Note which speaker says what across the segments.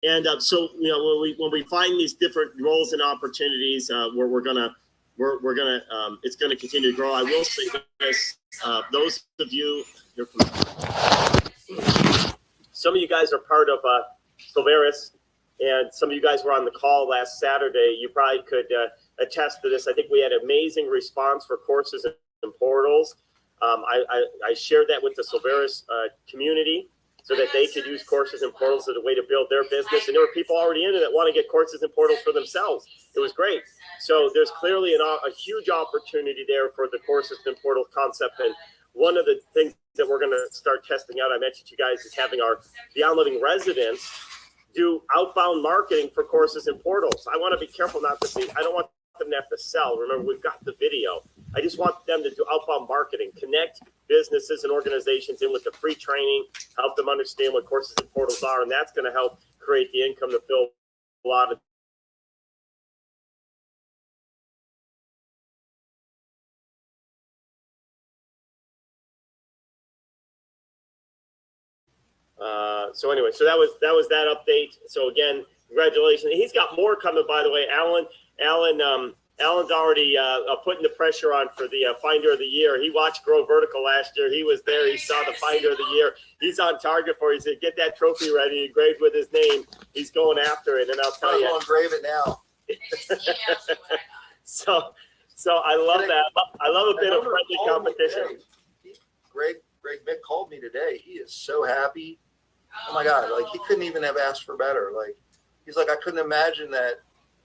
Speaker 1: And so when we find these different roles and opportunities, we're gonna it's gonna continue to grow. I will say this: those of you, some of you guys are part of Silveris, and some of you guys were on the call last Saturday. You probably could attest to this. I think we had amazing response for courses and portals. I shared that with the Silveris community, so that they could use courses and portals as a way to build their business. And there were people already in it that want to get courses and portals for themselves. It was great. So there's clearly a huge opportunity there for the courses and portal concept. And one of the things that we're going to start testing out, I mentioned to you guys, is having the on-living residents do outbound marketing for courses and portals. I want to be careful not to say, I don't want them to have to sell. Remember, we've got the video. I just want them to do outbound marketing, connect businesses and organizations in with the free training, help them understand what courses and portals are, and that's going to help create the income to fill a lot of so anyway, so that was that update. So again, congratulations. He's got more coming, by the way. Alan's already putting the pressure on for the Finder of the Year. He watched Grow Vertical last year. He was there. He saw the Finder of the Year. He's on target for it. He said, get that trophy ready, engraved with his name. He's going after it, and I'll tell you.
Speaker 2: I'll engrave it now.
Speaker 1: So I love that. I love a bit of friendly competition.
Speaker 2: Greg Mick called me today. He is so happy. Oh my God, like he couldn't even have asked for better. Like he's like, I couldn't imagine that.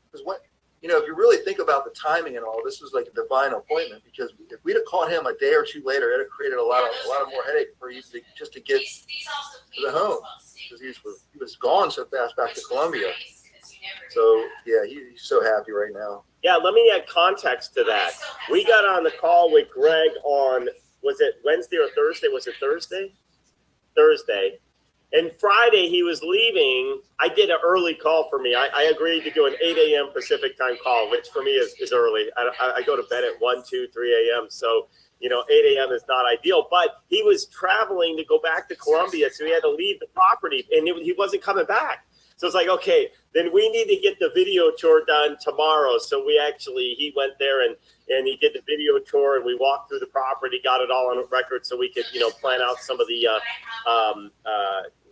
Speaker 2: Because what, if you really think about the timing and all, this was like a divine appointment, because if we'd have caught him a day or two later, it'd have created a lot of more headache for you just to get to the home, because he was gone so fast back to Colombia. So yeah, he's so happy right now.
Speaker 1: Yeah, let me add context to that. We got on the call with Greg on, was it Wednesday or Thursday? Was it Thursday? Thursday. And Friday he was leaving. I did an early call for me. I agreed to do an 8 a.m. Pacific time call, which for me is early. I go to bed at 1, 2, 3 a.m. So, 8 a.m. is not ideal. But he was traveling to go back to Colombia, so he had to leave the property, and he wasn't coming back. So it's like, okay, then we need to get the video tour done tomorrow. So he went there and he did the video tour, and we walked through the property, got it all on record so we could, plan out some of the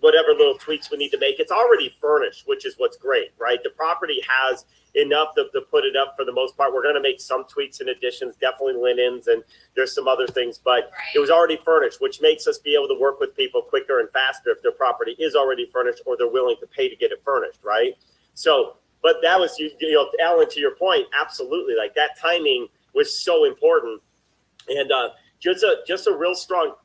Speaker 1: whatever little tweaks we need to make. It's already furnished, which is what's great, right? The property has enough to put it up for the most part. We're going to make some tweaks and additions, definitely linens, and there's some other things, but it was already furnished, which makes us be able to work with people quicker and faster if their property is already furnished or they're willing to pay to get it furnished, right? So, but that was, Alan, to your point, absolutely. Like that timing was so important. And just a real strong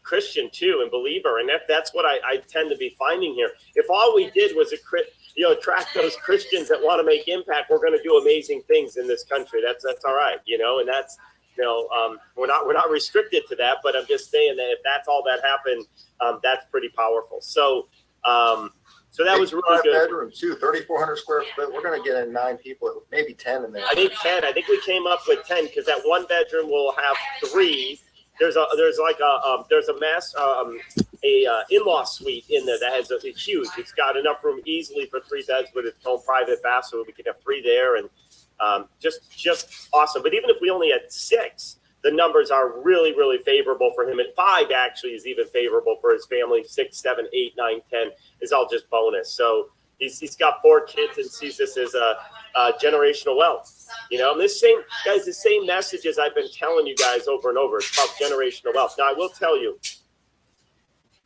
Speaker 1: Christian too, and believer. And that's what I tend to be finding here. If all we did was attract those Christians that want to make impact, we're going to do amazing things in this country. That's all right, and that's, we're not restricted to that, but I'm just saying that if that's all that happened, that's pretty powerful. So that was really good.
Speaker 2: Bedroom too, 3,400 square foot. We're going to get in 9 people, maybe 10 in there.
Speaker 1: I think 10. I think we came up with 10 because that one bedroom will have 3. There's a in-law suite in there that has it's huge. It's got enough room easily for 3 beds with its own private bath, so we can have 3 there, and just awesome. But even if we only had 6, the numbers are really, really favorable for him. And 5 actually is even favorable for his family. 6, 7, 8, 9, 10 is all just bonus. So he's got 4 kids and sees this as a generational wealth. And the same messages I've been telling you guys over and over. It's called generational wealth. Now, I will tell you,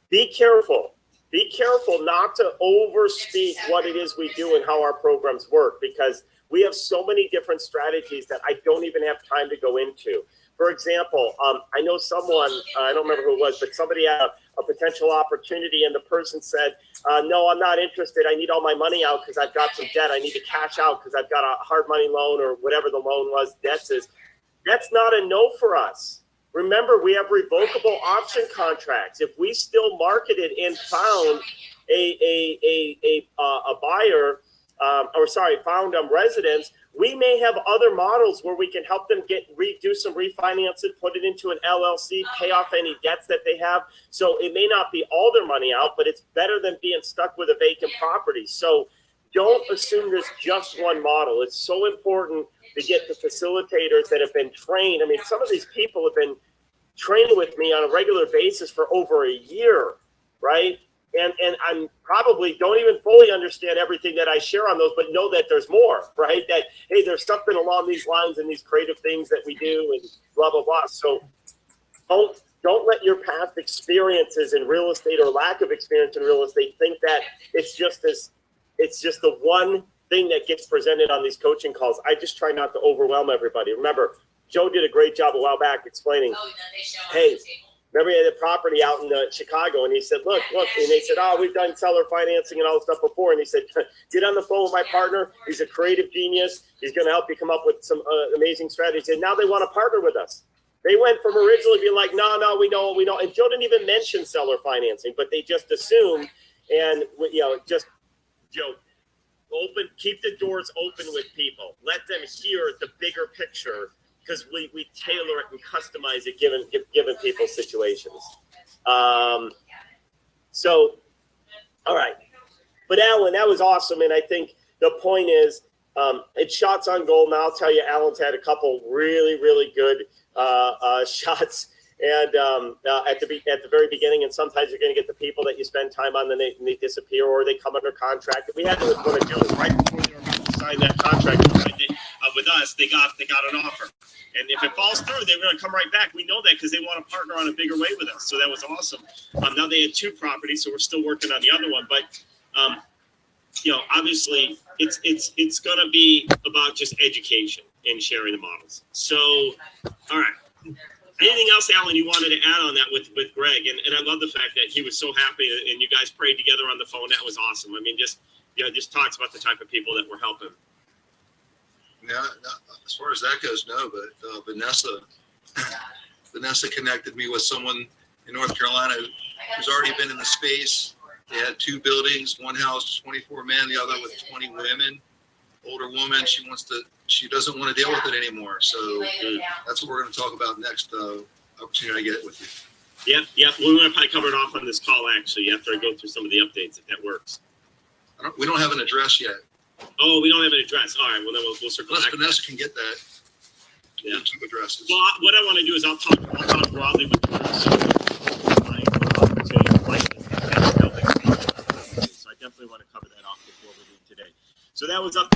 Speaker 1: be careful. Be careful not to overspeak what it is we do and how our programs work, because we have so many different strategies that I don't even have time to go into. For example, I know someone, I don't remember who it was, but somebody had a potential opportunity, and the person said, no, I'm not interested. I need all my money out because I've got some debt. I need to cash out because I've got a hard money loan or whatever the loan was, debts is. That's not a no for us. Remember, we have revocable option contracts. If we still marketed and found a buyer found residents, we may have other models where we can help them do some refinancing, put it into an LLC, pay off any debts that they have. So it may not be all their money out, but it's better than being stuck with a vacant property. So don't assume there's just one model. It's so important to get the facilitators that have been trained. I mean, some of these people have been training with me on a regular basis for over a year, right? And I'm probably don't even fully understand everything that I share on those, but know that there's more, right? That, hey, there's something along these lines and these creative things that we do and blah, blah, blah. So don't let your past experiences in real estate or lack of experience in real estate think that it's just the one thing that gets presented on these coaching calls. I just try not to overwhelm everybody. Remember, Joe did a great job a while back explaining, hey, remember he had a property out in Chicago, and he said, look, and they said, oh, we've done seller financing and all this stuff before. And he said, get on the phone with my partner. He's a creative genius. He's going to help you come up with some amazing strategies. And now they want to partner with us. They went from originally being like, no, we know. And Joe didn't even mention seller financing, but they just assumed, and Joe, keep the doors open with people. Let them hear the bigger picture, because we tailor it and customize it given people's situations. So, all right. But Alan, that was awesome. And I think the point is, it's shots on goal. Now I'll tell you, Alan's had a couple really, really good shots. And at the very beginning, and sometimes you're going to get the people that you spend time on, then they disappear or they come under contract. If we had to want to do it right before they were about to sign that contract with us, they got an offer. And if it falls through, they're going to come right back. We know that because they want to partner on a bigger way with us. So that was awesome. Now they had 2 properties, so we're still working on the other one. But obviously, it's going to be about just education and sharing the models. So, all right. Anything else, Alan, you wanted to add on that with Greg? And I love the fact that he was so happy and you guys prayed together on the phone. That was awesome. I mean, just talks about the type of people that we're helping.
Speaker 2: Yeah, as far as that goes, no. But Vanessa connected me with someone in North Carolina who's already been in the space. They had 2 buildings, one house, 24 men, the other with 20 women. Older woman, she doesn't want to deal with it anymore. So that's what we're going to talk about next opportunity I get with you.
Speaker 1: Yep. We're going to probably cover it off on this call, actually, after I go through some of the updates, if that works.
Speaker 2: We don't have an address yet.
Speaker 1: Oh, we don't have an address. All right, well, then we'll circle back.
Speaker 2: Vanessa can get that.
Speaker 1: Yeah.
Speaker 2: 2 addresses.
Speaker 1: Well, what I want to do is I'll talk broadly with the group. So I definitely want to cover that off before we leave today. So that was up.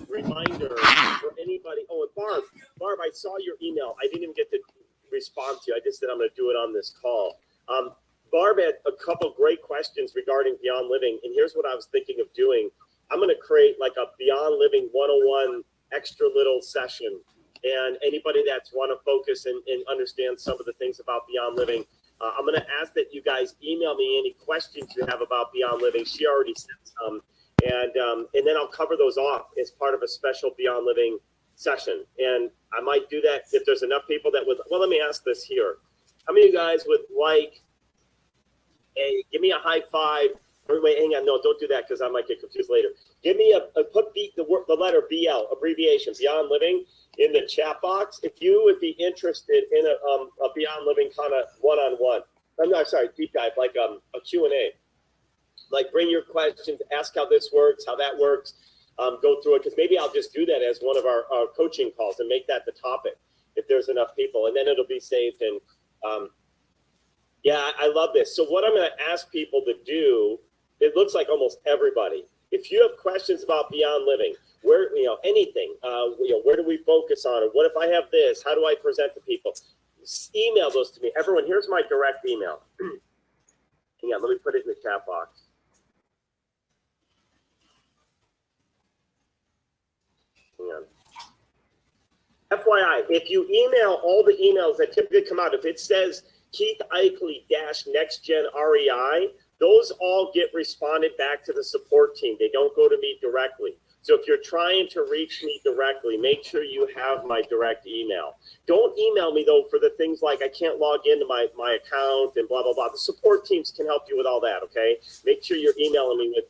Speaker 1: Reminder for anybody. Oh, and Barb, I saw your email. I didn't even get to respond to you. I just said I'm going to do it on this call. Barb had a couple great questions regarding Beyond Living, and here's what I was thinking of doing. I'm going to create like a Beyond Living 101 extra little session, and anybody that's want to focus and understand some of the things about Beyond Living, I'm going to ask that you guys email me any questions you have about Beyond Living. She already sent some, and then I'll cover those off as part of a special Beyond Living session. And I might do that if there's enough people that would. Well, let me ask this here: how many of you guys would like give me a high five? Or wait, hang on, no, don't do that because I might get confused later. Give me put the letter BL abbreviation Beyond Living in the chat box if you would be interested in a Beyond Living kind of one-on-one. I'm not sorry, deep dive, like a Q&A. Like bring your questions, ask how this works, how that works, go through it, because maybe I'll just do that as one of our coaching calls and make that the topic if there's enough people, and then it'll be saved. And yeah, I love this. So what I'm going to ask people to do, it looks like almost everybody. If you have questions about Beyond Living, where, anything, where do we focus on it? What if I have this? How do I present to people? Email those to me. Everyone, here's my direct email. Hang on, let me put it in the chat box. Hang on. FYI, if you email all the emails that typically come out, if it says Keith Aichele -NextGen REI, those all get responded back to the support team. They don't go to me directly. So if you're trying to reach me directly, make sure you have my direct email. Don't email me, though, for the things like I can't log into my account and blah, blah, blah. The support teams can help you with all that, okay? Make sure you're emailing me with,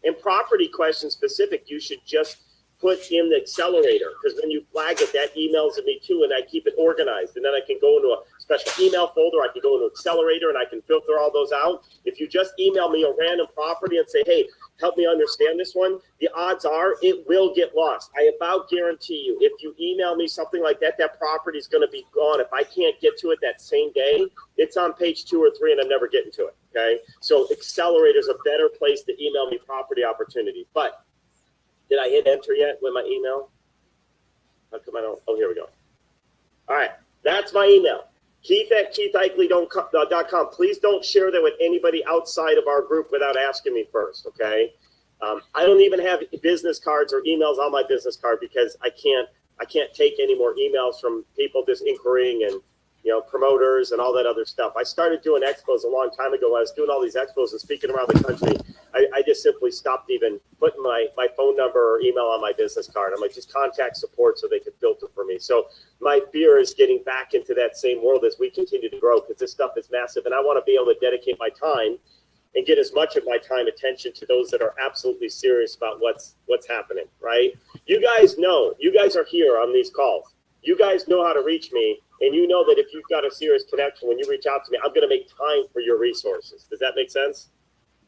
Speaker 1: and property question specific, you should just put in the accelerator, because when you flag it, that emails me too, and I keep it organized. And then I can go into a special email folder. I can go into accelerator, and I can filter all those out. If you just email me a random property and say, hey, help me understand this one, the odds are it will get lost. I about guarantee you, if you email me something like that, that property is going to be gone. If I can't get to it that same day, it's on page 2 or 3, and I'm never getting to it, okay? So accelerator is a better place to email me property opportunity. But did I hit enter yet with my email? How come I don't? Oh, here we go. All right, that's my email. Keith@keitheichele.com. Please don't share that with anybody outside of our group without asking me first, okay? I don't even have business cards or emails on my business card because I can't take any more emails from people just inquiring and, you know, promoters and all that other stuff. I started doing expos a long time ago. When I was doing all these expos and speaking around the country, I just simply stopped even putting my phone number or email on my business card. I'm like, just contact support so they can filter for me. So my fear is getting back into that same world as we continue to grow, because this stuff is massive. And I want to be able to dedicate my time and get as much of my time attention to those that are absolutely serious about what's happening, right? You guys know, you guys are here on these calls. You guys know how to reach me, and you know that if you've got a serious connection, when you reach out to me, I'm going to make time for your resources. Does that make sense?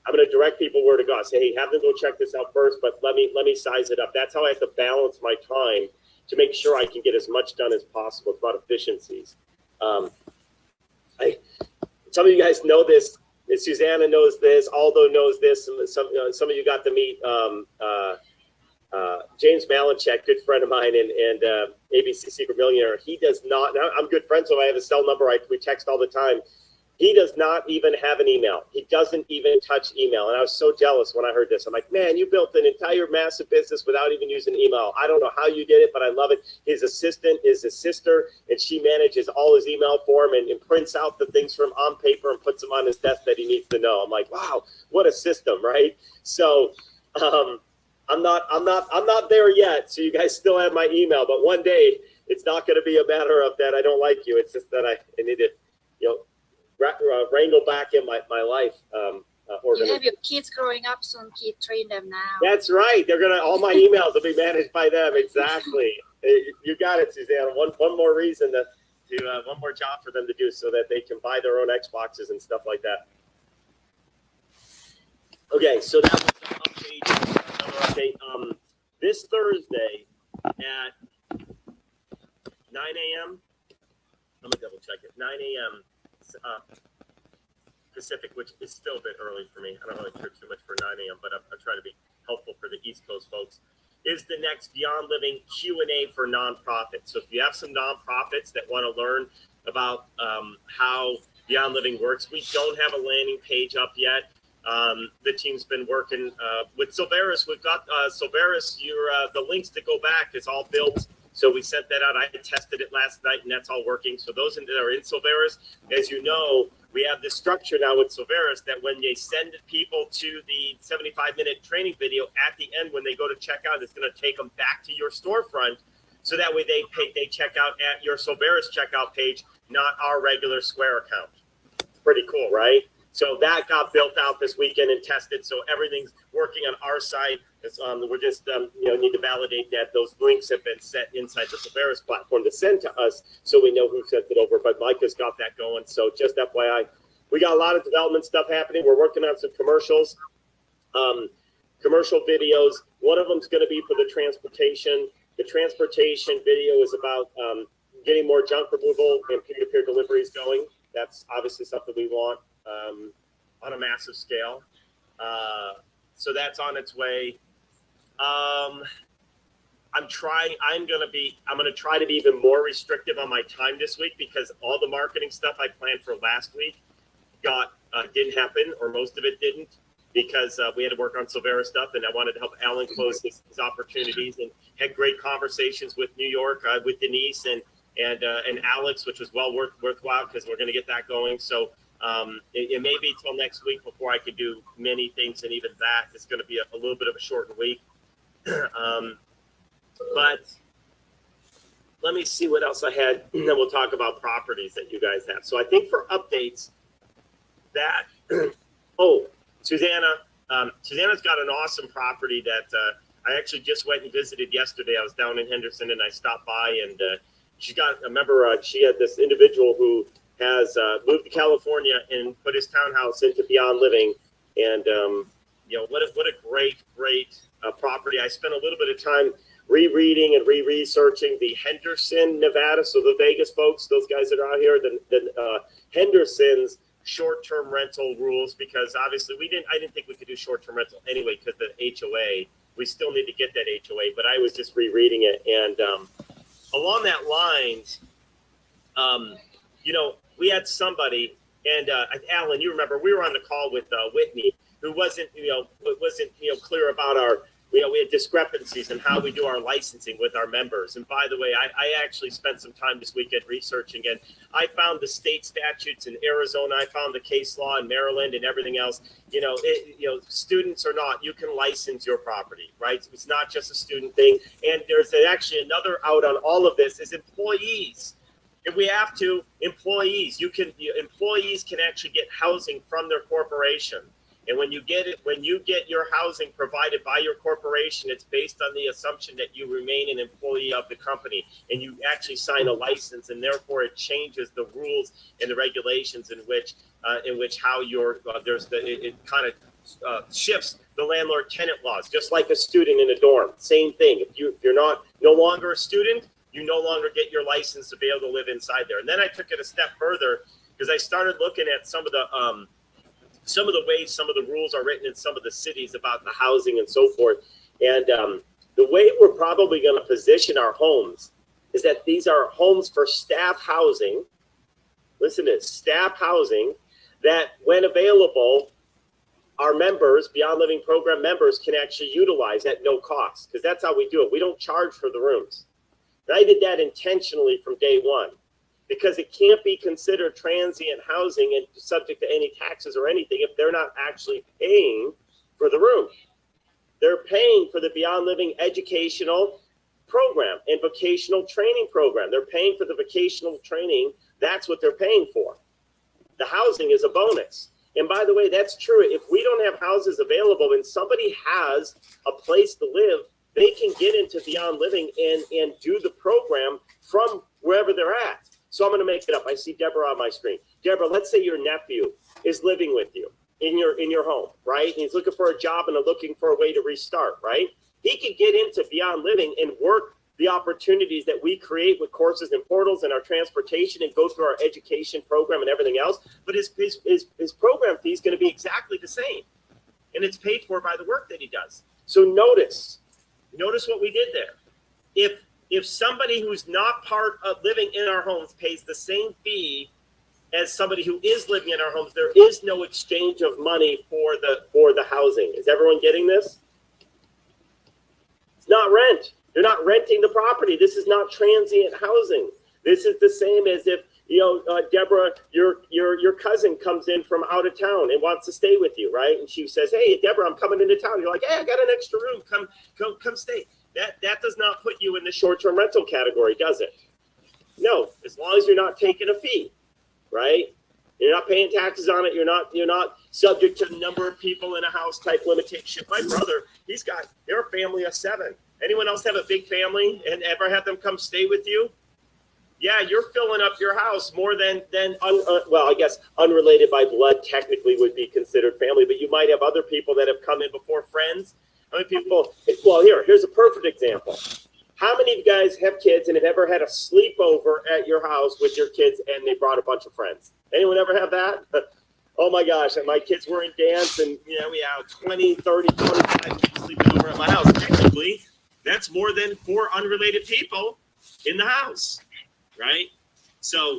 Speaker 1: I'm going to direct people where to go. I say, hey, have them go check this out first, but let me size it up. That's how I have to balance my time to make sure I can get as much done as possible. It's about efficiencies. Some of you guys know this. Susanna knows this. Aldo knows this. Some of you got to meet James Malinchak, good friend of mine, and ABC Secret Millionaire. He does not. I'm good friends, so I have his cell number. We text all the time. He does not even have an email. He doesn't even touch email. And I was so jealous when I heard this. I'm like, man, you built an entire massive business without even using email. I don't know how you did it, but I love it. His assistant is his sister, and she manages all his email for him and prints out the things from on paper and puts them on his desk that he needs to know. I'm like, wow, what a system, right? So I'm not there yet. So you guys still have my email, but one day it's not going to be a matter of that I don't like you. It's just that I need to, you know, wrangle back in my life.
Speaker 3: You have your kids growing up soon, Keith. Train them now.
Speaker 1: That's right. They're gonna. All my emails will be managed by them. Exactly. You got it, Suzanne. One more reason to one more job for them to do, so that they can buy their own Xboxes and stuff like that. Okay, so that was the update. Another update. This Thursday at 9 a.m. Let me double check it. 9 a.m. Pacific, which is still a bit early for me. I don't really care too much for 9 a.m., but I'm trying to be helpful for the East Coast folks, is the next Beyond Living Q&A for nonprofits. So if you have some nonprofits that want to learn about how Beyond Living works, we don't have a landing page up yet. The team's been working with Silveris. We've got Silveris, the links to go back is all built. So we sent that out. I tested it last night, and that's all working. So those that are in Silveris, as you know, we have this structure now with Silveris that when they send people to the 75-minute training video, at the end when they go to check out, it's going to take them back to your storefront. So that way they check out at your Silveris checkout page, not our regular Square account. It's pretty cool, right? So that got built out this weekend and tested. So everything's working on our side. We're just need to validate that those links have been set inside the Silveris platform to send to us, so we know who sent it over. But Mike has got that going. So just FYI, we got a lot of development stuff happening. We're working on some commercials, commercial videos. One of them is going to be for the transportation. The transportation video is about getting more junk removal and peer-to-peer deliveries going. That's obviously something we want on a massive scale. So that's on its way. I'm going to try to be even more restrictive on my time this week, because all the marketing stuff I planned for last week didn't happen, or most of it didn't, because we had to work on Silveris stuff, and I wanted to help Alan close his opportunities, and had great conversations with New York, with Denise and Alex, which was well worthwhile, because we're going to get that going. So it may be till next week before I can do many things, and even that is going to be a little bit of a shortened week. But let me see what else I had, and then we'll talk about properties that you guys have. So I think for updates, that Susanna's got an awesome property that I actually just went and visited yesterday. I was down in Henderson and I stopped by, and she had this individual who has moved to California and put his townhouse into Beyond Living, and what a great property. I spent a little bit of time rereading and re-researching the Henderson, Nevada. So the Vegas folks, those guys that are out here, the Henderson's short-term rental rules, because obviously I didn't think we could do short-term rental anyway because the HOA. We still need to get that HOA, but I was just rereading it, and along that lines, we had somebody, and Alan, you remember we were on the call with Whitney, who wasn't clear about our. We had discrepancies in how we do our licensing with our members. And by the way, I actually spent some time this weekend researching, and I found the state statutes in Arizona. I found the case law in Maryland and everything else. Students or not, you can license your property, right? It's not just a student thing. And there's actually another out on all of this is employees. If we have to, employees can actually get housing from their corporation. And when you get your housing provided by your corporation, it's based on the assumption that you remain an employee of the company, and you actually sign a license, and therefore it changes the rules and the regulations in which how it kind of shifts the landlord-tenant laws, just like a student in a dorm. Same thing. If you're no longer a student, you no longer get your license to be able to live inside there. And then I took it a step further because I started looking at some of the ways some of the rules are written in some of the cities about the housing and so forth. And the way we're probably going to position our homes is that these are homes for staff housing. Listen to this, staff housing that when available, our members, Beyond Living program members, can actually utilize at no cost, because that's how we do it. We don't charge for the rooms. And I did that intentionally from day one, because it can't be considered transient housing and subject to any taxes or anything if they're not actually paying for the room. They're paying for the Beyond Living educational program and vocational training program. They're paying for the vocational training. That's what they're paying for. The housing is a bonus. And by the way, that's true. If we don't have houses available and somebody has a place to live, they can get into Beyond Living and do the program from wherever they're at. So I'm going to make it up. I see Deborah on my screen. Deborah, let's say your nephew is living with you in your home, right? And he's looking for a job and looking for a way to restart, right? He can get into Beyond Living and work the opportunities that we create with courses and portals and our transportation and go through our education program and everything else. But his program fee is going to be exactly the same. And it's paid for by the work that he does. So notice what we did there. If somebody who's not part of living in our homes pays the same fee as somebody who is living in our homes, there is no exchange of money for the housing. Is everyone getting this? It's not rent. They're not renting the property. This is not transient housing. This is the same as if, Deborah, your cousin comes in from out of town and wants to stay with you, right? And she says, "Hey, Deborah, I'm coming into town." You're like, "Hey, I got an extra room. Come stay." That does not put you in the short-term rental category, does it? No, as long as you're not taking a fee, right? You're not paying taxes on it. You're not subject to the number of people in a house type limitation. My brother, they're a family of 7. Anyone else have a big family and ever have them come stay with you? Yeah, you're filling up your house more than I guess unrelated by blood technically would be considered family, but you might have other people that have come in before friends. How many people? Well, here's a perfect example. How many of you guys have kids and have ever had a sleepover at your house with your kids and they brought a bunch of friends? Anyone ever have that? Oh my gosh, my kids were in dance and we have 20, 30, 25 people sleeping over at my house. Technically, that's more than 4 unrelated people in the house, right? So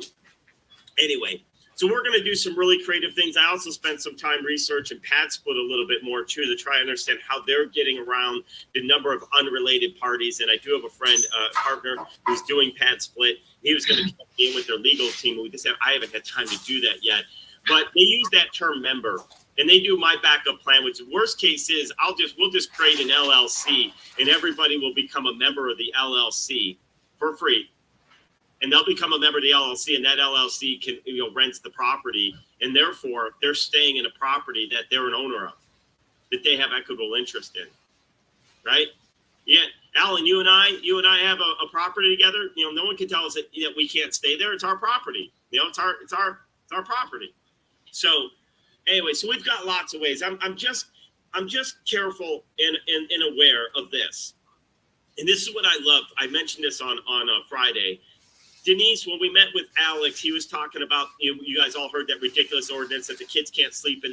Speaker 1: anyway, we're going to do some really creative things. I also spent some time researching pad split a little bit more too, to try and understand how they're getting around the number of unrelated parties. And I do have a friend, partner, who's doing pad split. He was going to be in with their legal team. I haven't had time to do that yet. but they use that term member. And they do my backup plan, which worst case is we'll just create an LLC and everybody will become a member of the LLC for free. And they'll become a member of the LLC, and that LLC can rents the property, and therefore they're staying in a property that they're an owner of, that they have equitable interest in. Right? Yeah, Alan, you and I have a property together. No one can tell us that we can't stay there. It's our property. It's our property. So anyway, so we've got lots of ways. I'm just careful and aware of this. And this is what I love. I mentioned this on Friday. Denise, when we met with Alex, he was talking about you guys all heard that ridiculous ordinance that the kids can't sleep in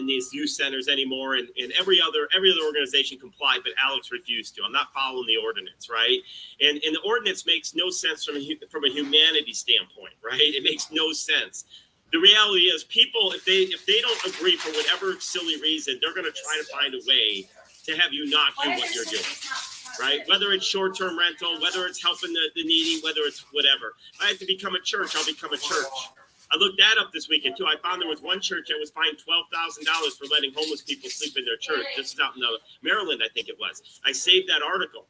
Speaker 1: these youth centers anymore, and every other organization complied, but Alex refused to. I'm not following the ordinance, right? And the ordinance makes no sense from a humanity standpoint, right? It makes no sense. The reality is, people, if they don't agree for whatever silly reason, they're going to try to find a way to have you not do what you're doing. Right? Whether it's short-term rental, whether it's helping the needy, whether it's whatever. If I have to become a church, I'll become a church. I looked that up this weekend too. I found there was one church that was fined $12,000 for letting homeless people sleep in their church. This is out in Maryland, I think it was. I saved that article.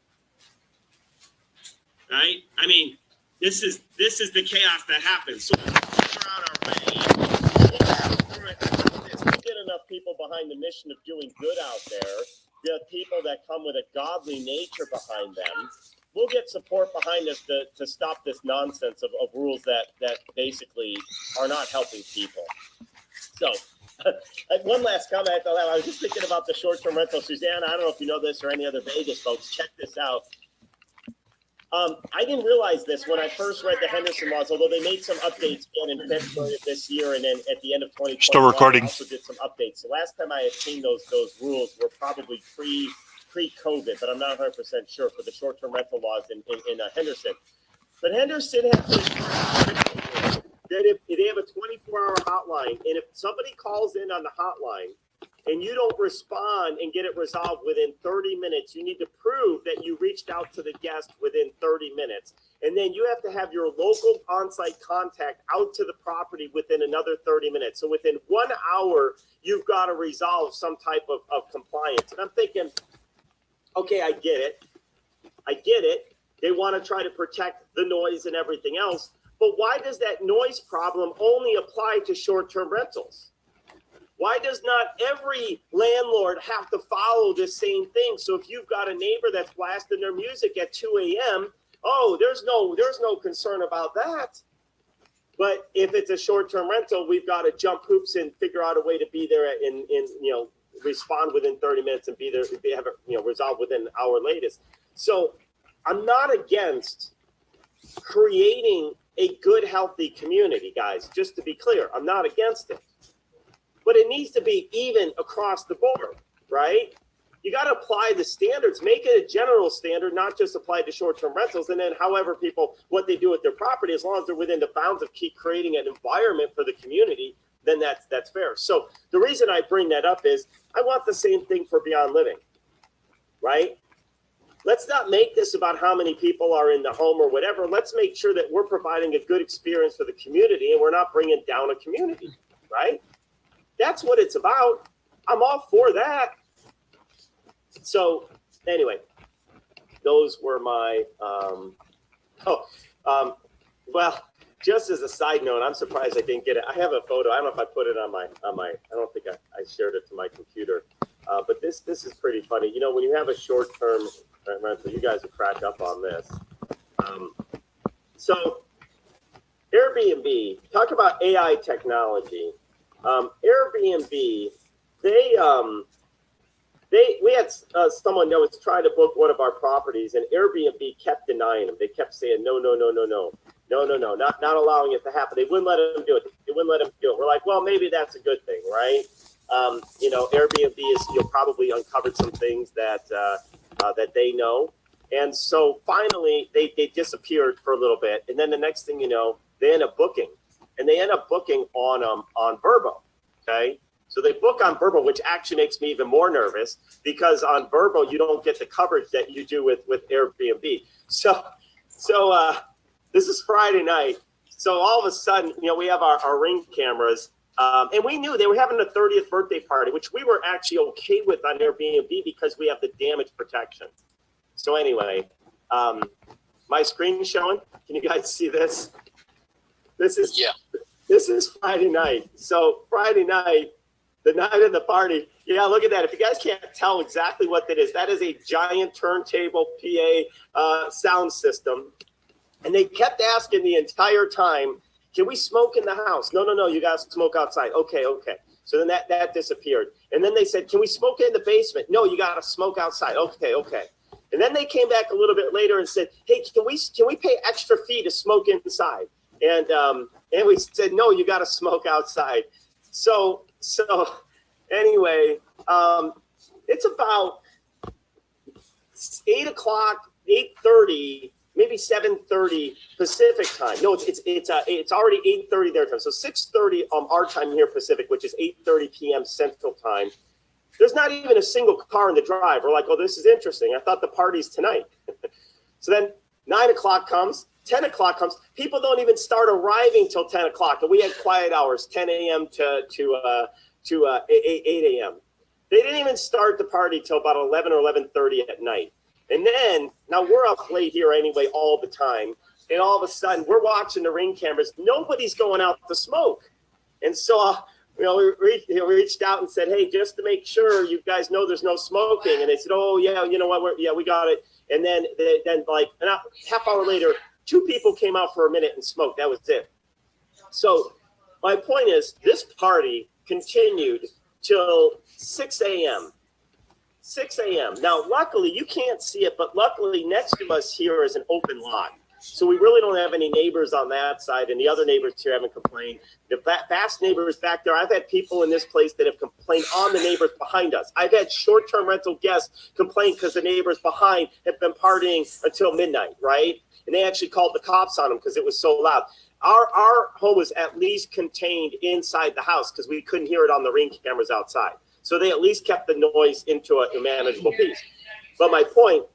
Speaker 1: Right? I mean, this is the chaos that happens. So we'll figure out our way. We'll get enough people behind the mission of doing good out there. The people that come with a godly nature behind them, we'll get support behind us to stop this nonsense of rules that basically are not helping people. So, one last comment I thought I was just thinking about the short-term rental. Suzanne, I don't know if you know this or any other Vegas folks, check this out. I didn't realize this when I first read the Henderson laws, although they made some updates again in February of this year, and then at the end of 2020,
Speaker 4: Still recording.
Speaker 1: also did some updates. The last time I had seen those rules were probably pre-COVID, but I'm not 100% sure for the short-term rental laws in Henderson. But Henderson has that if they have a 24-hour hotline, and if somebody calls in on the hotline, and you don't respond and get it resolved within 30 minutes, you need to prove that you reached out to the guest within 30 minutes. And then you have to have your local on-site contact out to the property within another 30 minutes. So within 1 hour, you've got to resolve some type of compliance. And I'm thinking, okay, I get it. They want to try to protect the noise and everything else. But why does that noise problem only apply to short-term rentals? Why does not every landlord have to follow this same thing? So if you've got a neighbor that's blasting their music at 2 a.m., there's no concern about that. But if it's a short-term rental, we've got to jump hoops and figure out a way to be there and respond within 30 minutes and be there, have it resolved within an hour latest. So I'm not against creating a good, healthy community, guys. Just to be clear, I'm not against it. But it needs to be even across the board, right? You got to apply the standards, make it a general standard, not just applied to short-term rentals. And then however what they do with their property, as long as they're within the bounds of keep creating an environment for the community, then that's fair. So the reason I bring that up is I want the same thing for Beyond Living, right? Let's not make this about how many people are in the home or whatever. Let's make sure that we're providing a good experience for the community and we're not bringing down a community, right? That's what it's about. I'm all for that. So anyway, those were my, well, just as a side note, I'm surprised I didn't get it. I have a photo. I don't know if I put it on my, I don't think I shared it to my computer. But this is pretty funny. When you have a short-term rental, you guys will crack up on this. So Airbnb, talk about AI technology. Airbnb, we had someone that was trying to book one of our properties, and Airbnb kept denying them. They kept saying no, not allowing it to happen. They wouldn't let them do it. We're like, well, maybe that's a good thing, right? Airbnb is probably uncovered some things that they know, and so finally they disappeared for a little bit, and then the next thing you know, they end up booking. And they end up booking on Vrbo, okay? So they book on Vrbo, which actually makes me even more nervous because on Vrbo, you don't get the coverage that you do with Airbnb. So this is Friday night. So all of a sudden, we have our Ring cameras, and we knew they were having a 30th birthday party, which we were actually okay with on Airbnb because we have the damage protection. So anyway, my screen showing. Can you guys see this? This is Friday night. So Friday night, the night of the party. Yeah, look at that. If you guys can't tell exactly what that is a giant turntable PA sound system. And they kept asking the entire time, can we smoke in the house? No, you got to smoke outside. Okay. So then that disappeared. And then they said, can we smoke in the basement? No, you got to smoke outside. Okay. And then they came back a little bit later and said, hey, can we pay extra fee to smoke inside? And we said, no, you got to smoke outside. So anyway, it's about 8 o'clock, 8:30, maybe 7:30 Pacific time. No, it's already 8:30 their time. So 6:30 our time here Pacific, which is 8:30 p.m. Central time. There's not even a single car in the drive. We're like, oh, this is interesting. I thought the party's tonight. So then 9 o'clock comes, 10 o'clock comes. People don't even start arriving till 10 o'clock. And we had quiet hours, 10 a.m. to 8 a.m. They didn't even start the party till about 11 or 11:30 at night. And then, now we're up late here anyway all the time. And all of a sudden, we're watching the Ring cameras. Nobody's going out to smoke. And so, we reached out and said, hey, just to make sure you guys know there's no smoking. And they said, oh, yeah, you know what? We got it. And then like a half hour later, 2 people came out for a minute and smoked. That was it. So my point is, this party continued till 6 a.m. 6 a.m. Now, luckily, you can't see it, but luckily next to us here is an open lot. So we really don't have any neighbors on that side, and the other neighbors here haven't complained. The vast neighbors back there, I've had people in this place that have complained on the neighbors behind us. I've had short-term rental guests complain because the neighbors behind have been partying until midnight, right? And they actually called the cops on them because it was so loud. Our home was at least contained inside the house because we couldn't hear it on the Ring cameras outside. So they at least kept the noise into a manageable piece. But my point,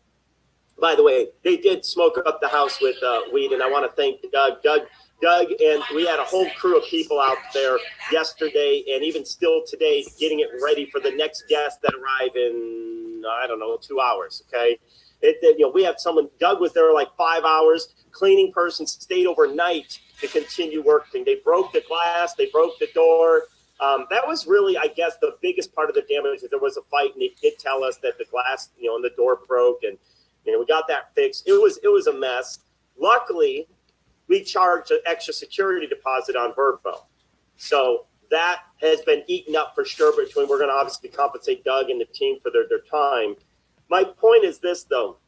Speaker 1: by the way, they did smoke up the house with weed, and I want to thank Doug. Doug, and we had a whole crew of people out there yesterday and even still today getting it ready for the next guests that arrive in, 2 hours, okay? We had someone, Doug was there like 5 hours. Cleaning person stayed overnight to continue working. They broke the glass. They broke the door. That was really, I guess, the biggest part of the damage. There was a fight, and they did tell us that the glass, and the door broke, and we got that fixed. It was a mess. Luckily, we charged an extra security deposit on Verbo, so that has been eaten up for sure. We're going to obviously compensate Doug and the team for their time. My point is this, though.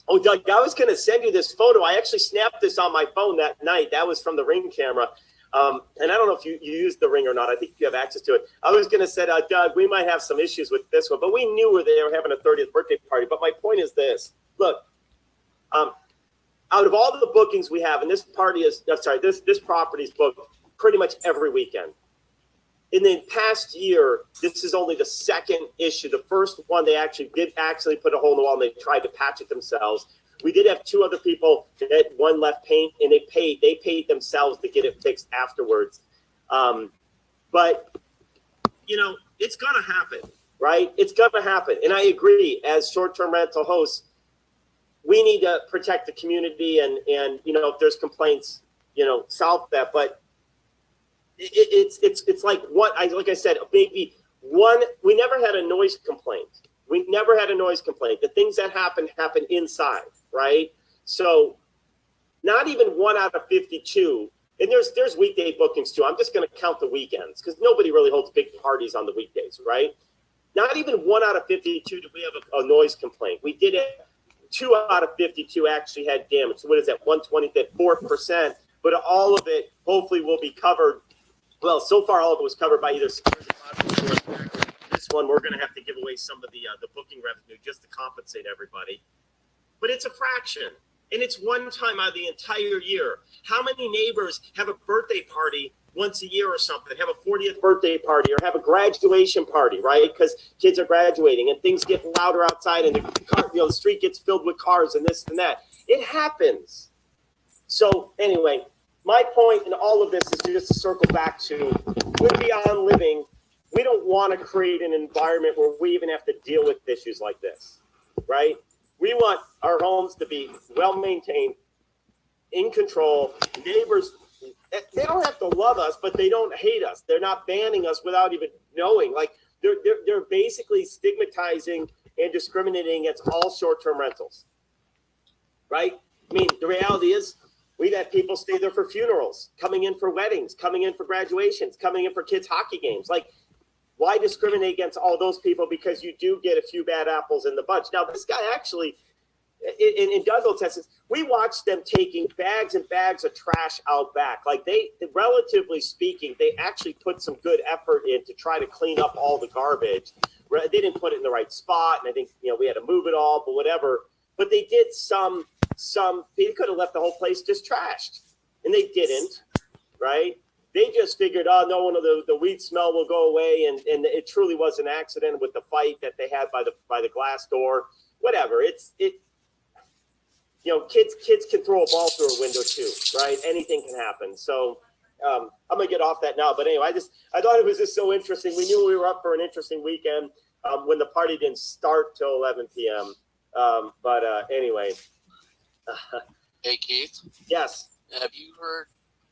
Speaker 1: Oh, Doug, I was going to send you this photo. I actually snapped this on my phone that night. That was from the Ring camera. And I don't know if you used the Ring or not. I think you have access to it. I was going to say, Doug, we might have some issues with this one, but we knew they were having a 30th birthday party. But my point is this. Look, out of all the bookings we have, and this property is booked pretty much every weekend. In the past year, this is only the second issue. The first one, they did put a hole in the wall, and they tried to patch it themselves. We did have 2 other people that one left paint, and they paid themselves to get it fixed afterwards. But it's gonna happen, right? It's gonna happen. And I agree, as short-term rental hosts, we need to protect the community and if there's complaints, solve that. But it's like like I said, maybe one, we never had a noise complaint. The things that happen inside, right? So not even 1 out of 52. And there's weekday bookings too. I'm just going to count the weekends because nobody really holds big parties on the weekdays, right? Not even 1 out of 52 did we have a noise complaint. We did it. 2 out of 52 actually had damage. So what is that? 4%. But all of it hopefully will be covered. Well, so far all of it was covered by either security deposit or this one. We're going to have to give away some of the booking revenue just to compensate everybody. But it's a fraction. And it's one time out of the entire year. How many neighbors have a birthday party once a year or something, have a 40th birthday party or have a graduation party, right? Because kids are graduating and things get louder outside and the street gets filled with cars and this and that. It happens. So anyway, my point in all of this is just to circle back to with Beyond Living, we don't want to create an environment where we even have to deal with issues like this, right? We want our homes to be well maintained, in control. Neighbors, they don't have to love us, but they don't hate us. They're not banning us without even knowing. Like they're basically stigmatizing and discriminating against all short-term rentals, right? I mean, the reality is we've had people stay there for funerals, coming in for weddings, coming in for graduations, coming in for kids' hockey games. Like, why discriminate against all those people? Because you do get a few bad apples in the bunch. Now, this guy actually, in Doug will test this, we watched them taking bags and bags of trash out back. Like they, relatively speaking, they actually put some good effort in to try to clean up all the garbage. They didn't put it in the right spot. And I think, we had to move it all, but whatever. But they did some, they could have left the whole place just trashed, and they didn't, right? They just figured, oh, no one of the weed smell will go away, and it truly was an accident with the fight that they had by the glass door. Whatever, kids can throw a ball through a window too, right? Anything can happen. So I'm gonna get off that now. But anyway, I thought it was just so interesting. We knew we were up for an interesting weekend when the party didn't start till 11 p.m. Anyway.
Speaker 4: Hey, Keith.
Speaker 1: Yes.
Speaker 4: Have you heard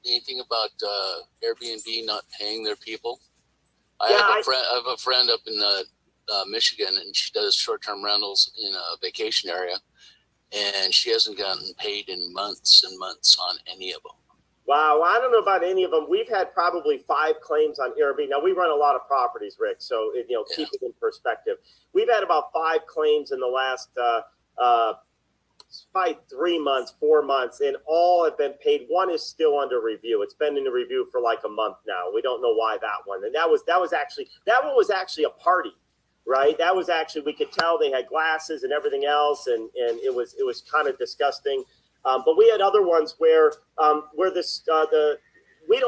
Speaker 4: anything about Airbnb not paying their people? I have a friend up in Michigan, and she does short-term rentals in a vacation area, and she hasn't gotten paid in months and months on any of them.
Speaker 1: Wow, I don't know about any of them. We've had probably 5 claims on Airbnb. Now, we run a lot of properties, Rick, so keep it in perspective. We've had about 5 claims in the last probably 3 months, 4 months, and all have been paid. One is still under review. It's been in the review for like a month now. We don't know why that one. And that one was actually a party, right? That was actually, we could tell they had glasses and everything else, and it was kind of disgusting. But we had other ones where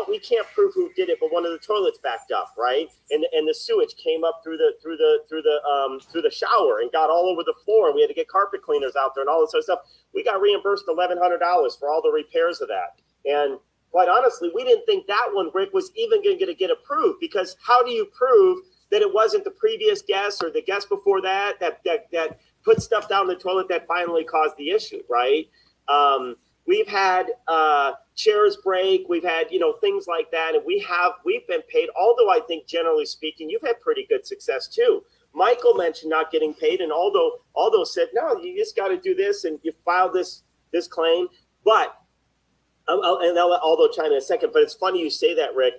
Speaker 1: we can't prove who did it, but one of the toilets backed up, right? And the sewage came up through the shower and got all over the floor, and we had to get carpet cleaners out there and all this other stuff. We got reimbursed $1,100 for all the repairs of that. And quite honestly, we didn't think that one, Rick, was even going to get approved, because how do you prove that it wasn't the previous guest or the guest before that put stuff down the toilet that finally caused the issue, right? We've had chairs break. We've had, things like that. And we've been paid, although I think generally speaking, you've had pretty good success too. Michael mentioned not getting paid. And although said, no, you just got to do this and you filed this claim. But, and I'll let Aldo chime in a second, but it's funny you say that, Rick.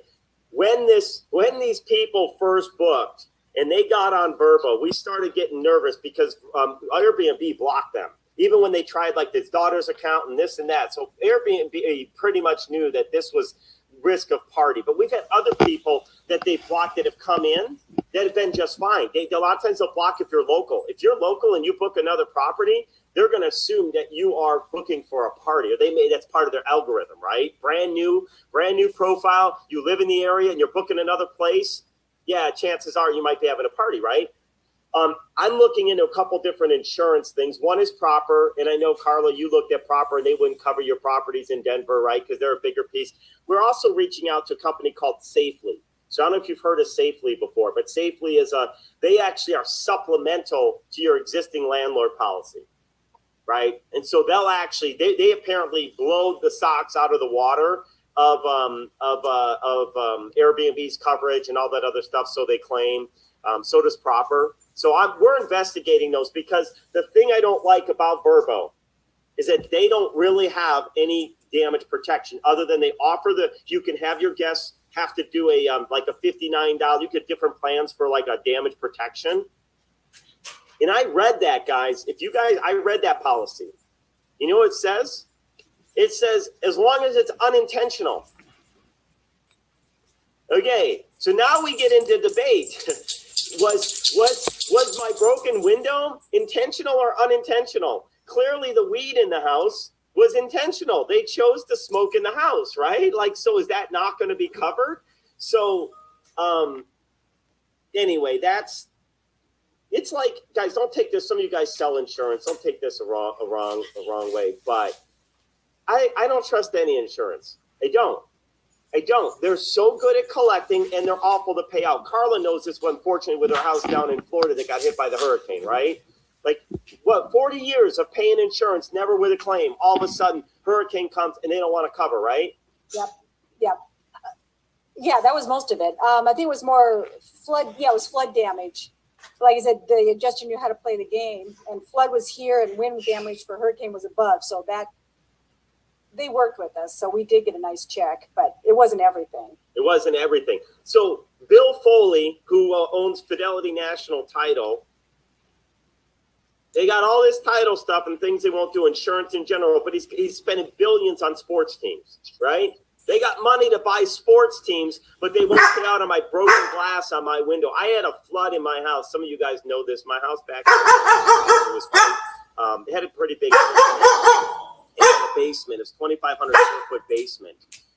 Speaker 1: When these people first booked and they got on Verbo, we started getting nervous because Airbnb blocked them. Even when they tried like his daughter's account and this and that. So Airbnb pretty much knew that this was risk of party. But we've had other people that they've blocked that have come in that have been just fine. A lot of times they'll block if you're local. If you're local and you book another property, they're going to assume that you are booking for a party, or that's part of their algorithm, right? Brand new profile. You live in the area and you're booking another place. Yeah, chances are you might be having a party, right? I'm looking into a couple different insurance things. One is Proper, and I know, Carla, you looked at Proper, and they wouldn't cover your properties in Denver, right, because they're a bigger piece. We're also reaching out to a company called Safely. So I don't know if you've heard of Safely before, but Safely they actually are supplemental to your existing landlord policy, right? And so they'll actually, they apparently blow the socks out of the water of Airbnb's coverage and all that other stuff, so they claim. So does Proper. So we're investigating those, because the thing I don't like about Verbo is that they don't really have any damage protection other than they offer you can have your guests have to do like a $59, you get different plans for like a damage protection. And I read that, guys. I read that policy. You know what it says? It says, as long as it's unintentional. Okay, so now we get into debate. Was my broken window intentional or unintentional? Clearly the weed in the house was intentional. They chose to smoke in the house, right? Like, so is that not going to be covered? So anyway, it's like, guys, don't take this. Some of you guys sell insurance. Don't take this a wrong way. But I don't trust any insurance. I don't. They're so good at collecting, and they're awful to pay out. Carla knows this, unfortunately, with her house down in Florida that got hit by the hurricane, right? Like, 40 years of paying insurance, never with a claim. All of a sudden, hurricane comes, and they don't want to cover, right?
Speaker 5: Yep. Yeah, that was most of it. I think it was more flood. Yeah, it was flood damage. Like I said, the adjuster knew how to play the game, and flood was here, and wind damage for hurricane was above. So that they worked with us. So we did get a nice check, but it wasn't everything.
Speaker 1: It wasn't everything. So Bill Foley, who owns Fidelity National Title, they got all this title stuff and things they won't do, insurance in general, but he's spending billions on sports teams, right? They got money to buy sports teams, but they won't pay out on my broken glass on my window. I had a flood in my house. Some of you guys know this. My house back it had a pretty big basement. It was 2,500 square foot basement,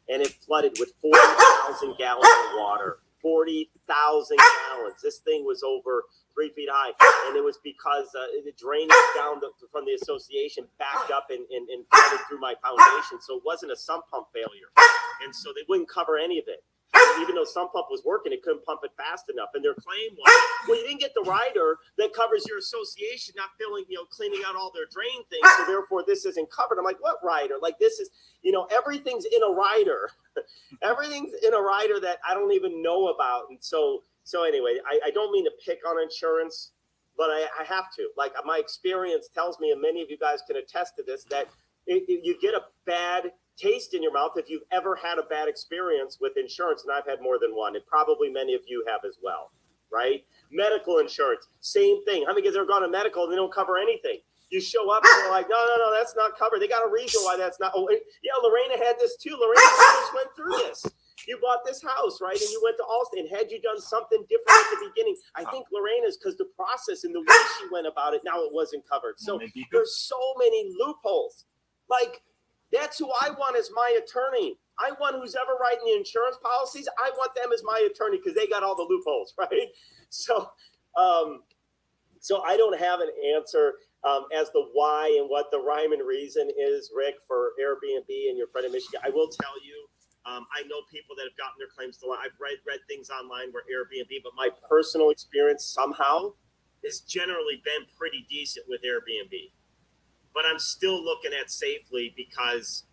Speaker 1: and it flooded with 40,000 gallons of water. 40,000 gallons. This thing was over 3 feet high, and it was because the drainage down from the association backed up and flooded through my foundation. So it wasn't a sump pump failure, and so they wouldn't cover any of it. And even though sump pump was working, it couldn't pump it fast enough. And their claim was, well, you didn't get the rider that covers your association not filling, cleaning out all their drain things, so therefore this isn't covered. I'm like, what rider? Like, this is, everything's in a rider. Everything's in a rider that I don't even know about. And so anyway, I don't mean to pick on insurance, but I have to. Like, my experience tells me, and many of you guys can attest to this, that you get a bad taste in your mouth if you've ever had a bad experience with insurance, and I've had more than one, and probably many of you have as well, right? Medical insurance, same thing. How many guys ever gone to medical and they don't cover anything? You show up and they're like, no, that's not covered. They got a reason why that's not. Oh, yeah, Lorena had this too. Lorena just went through this. You bought this house, right? And you went to Allstate, and had you done something different at the beginning, I think Lorena's, because the process and the way she went about it, now it wasn't covered. So there's so many loopholes. Like, that's who I want as my attorney. I want who's ever writing the insurance policies. I want them as my attorney because they got all the loopholes, right? So I don't have an answer as to why and what the rhyme and reason is, Rick, for Airbnb and your friend in Michigan. I will tell you, I know people that have gotten their claims to line. I've read things online where Airbnb, but my personal experience somehow has generally been pretty decent with Airbnb. But I'm still looking at safely because,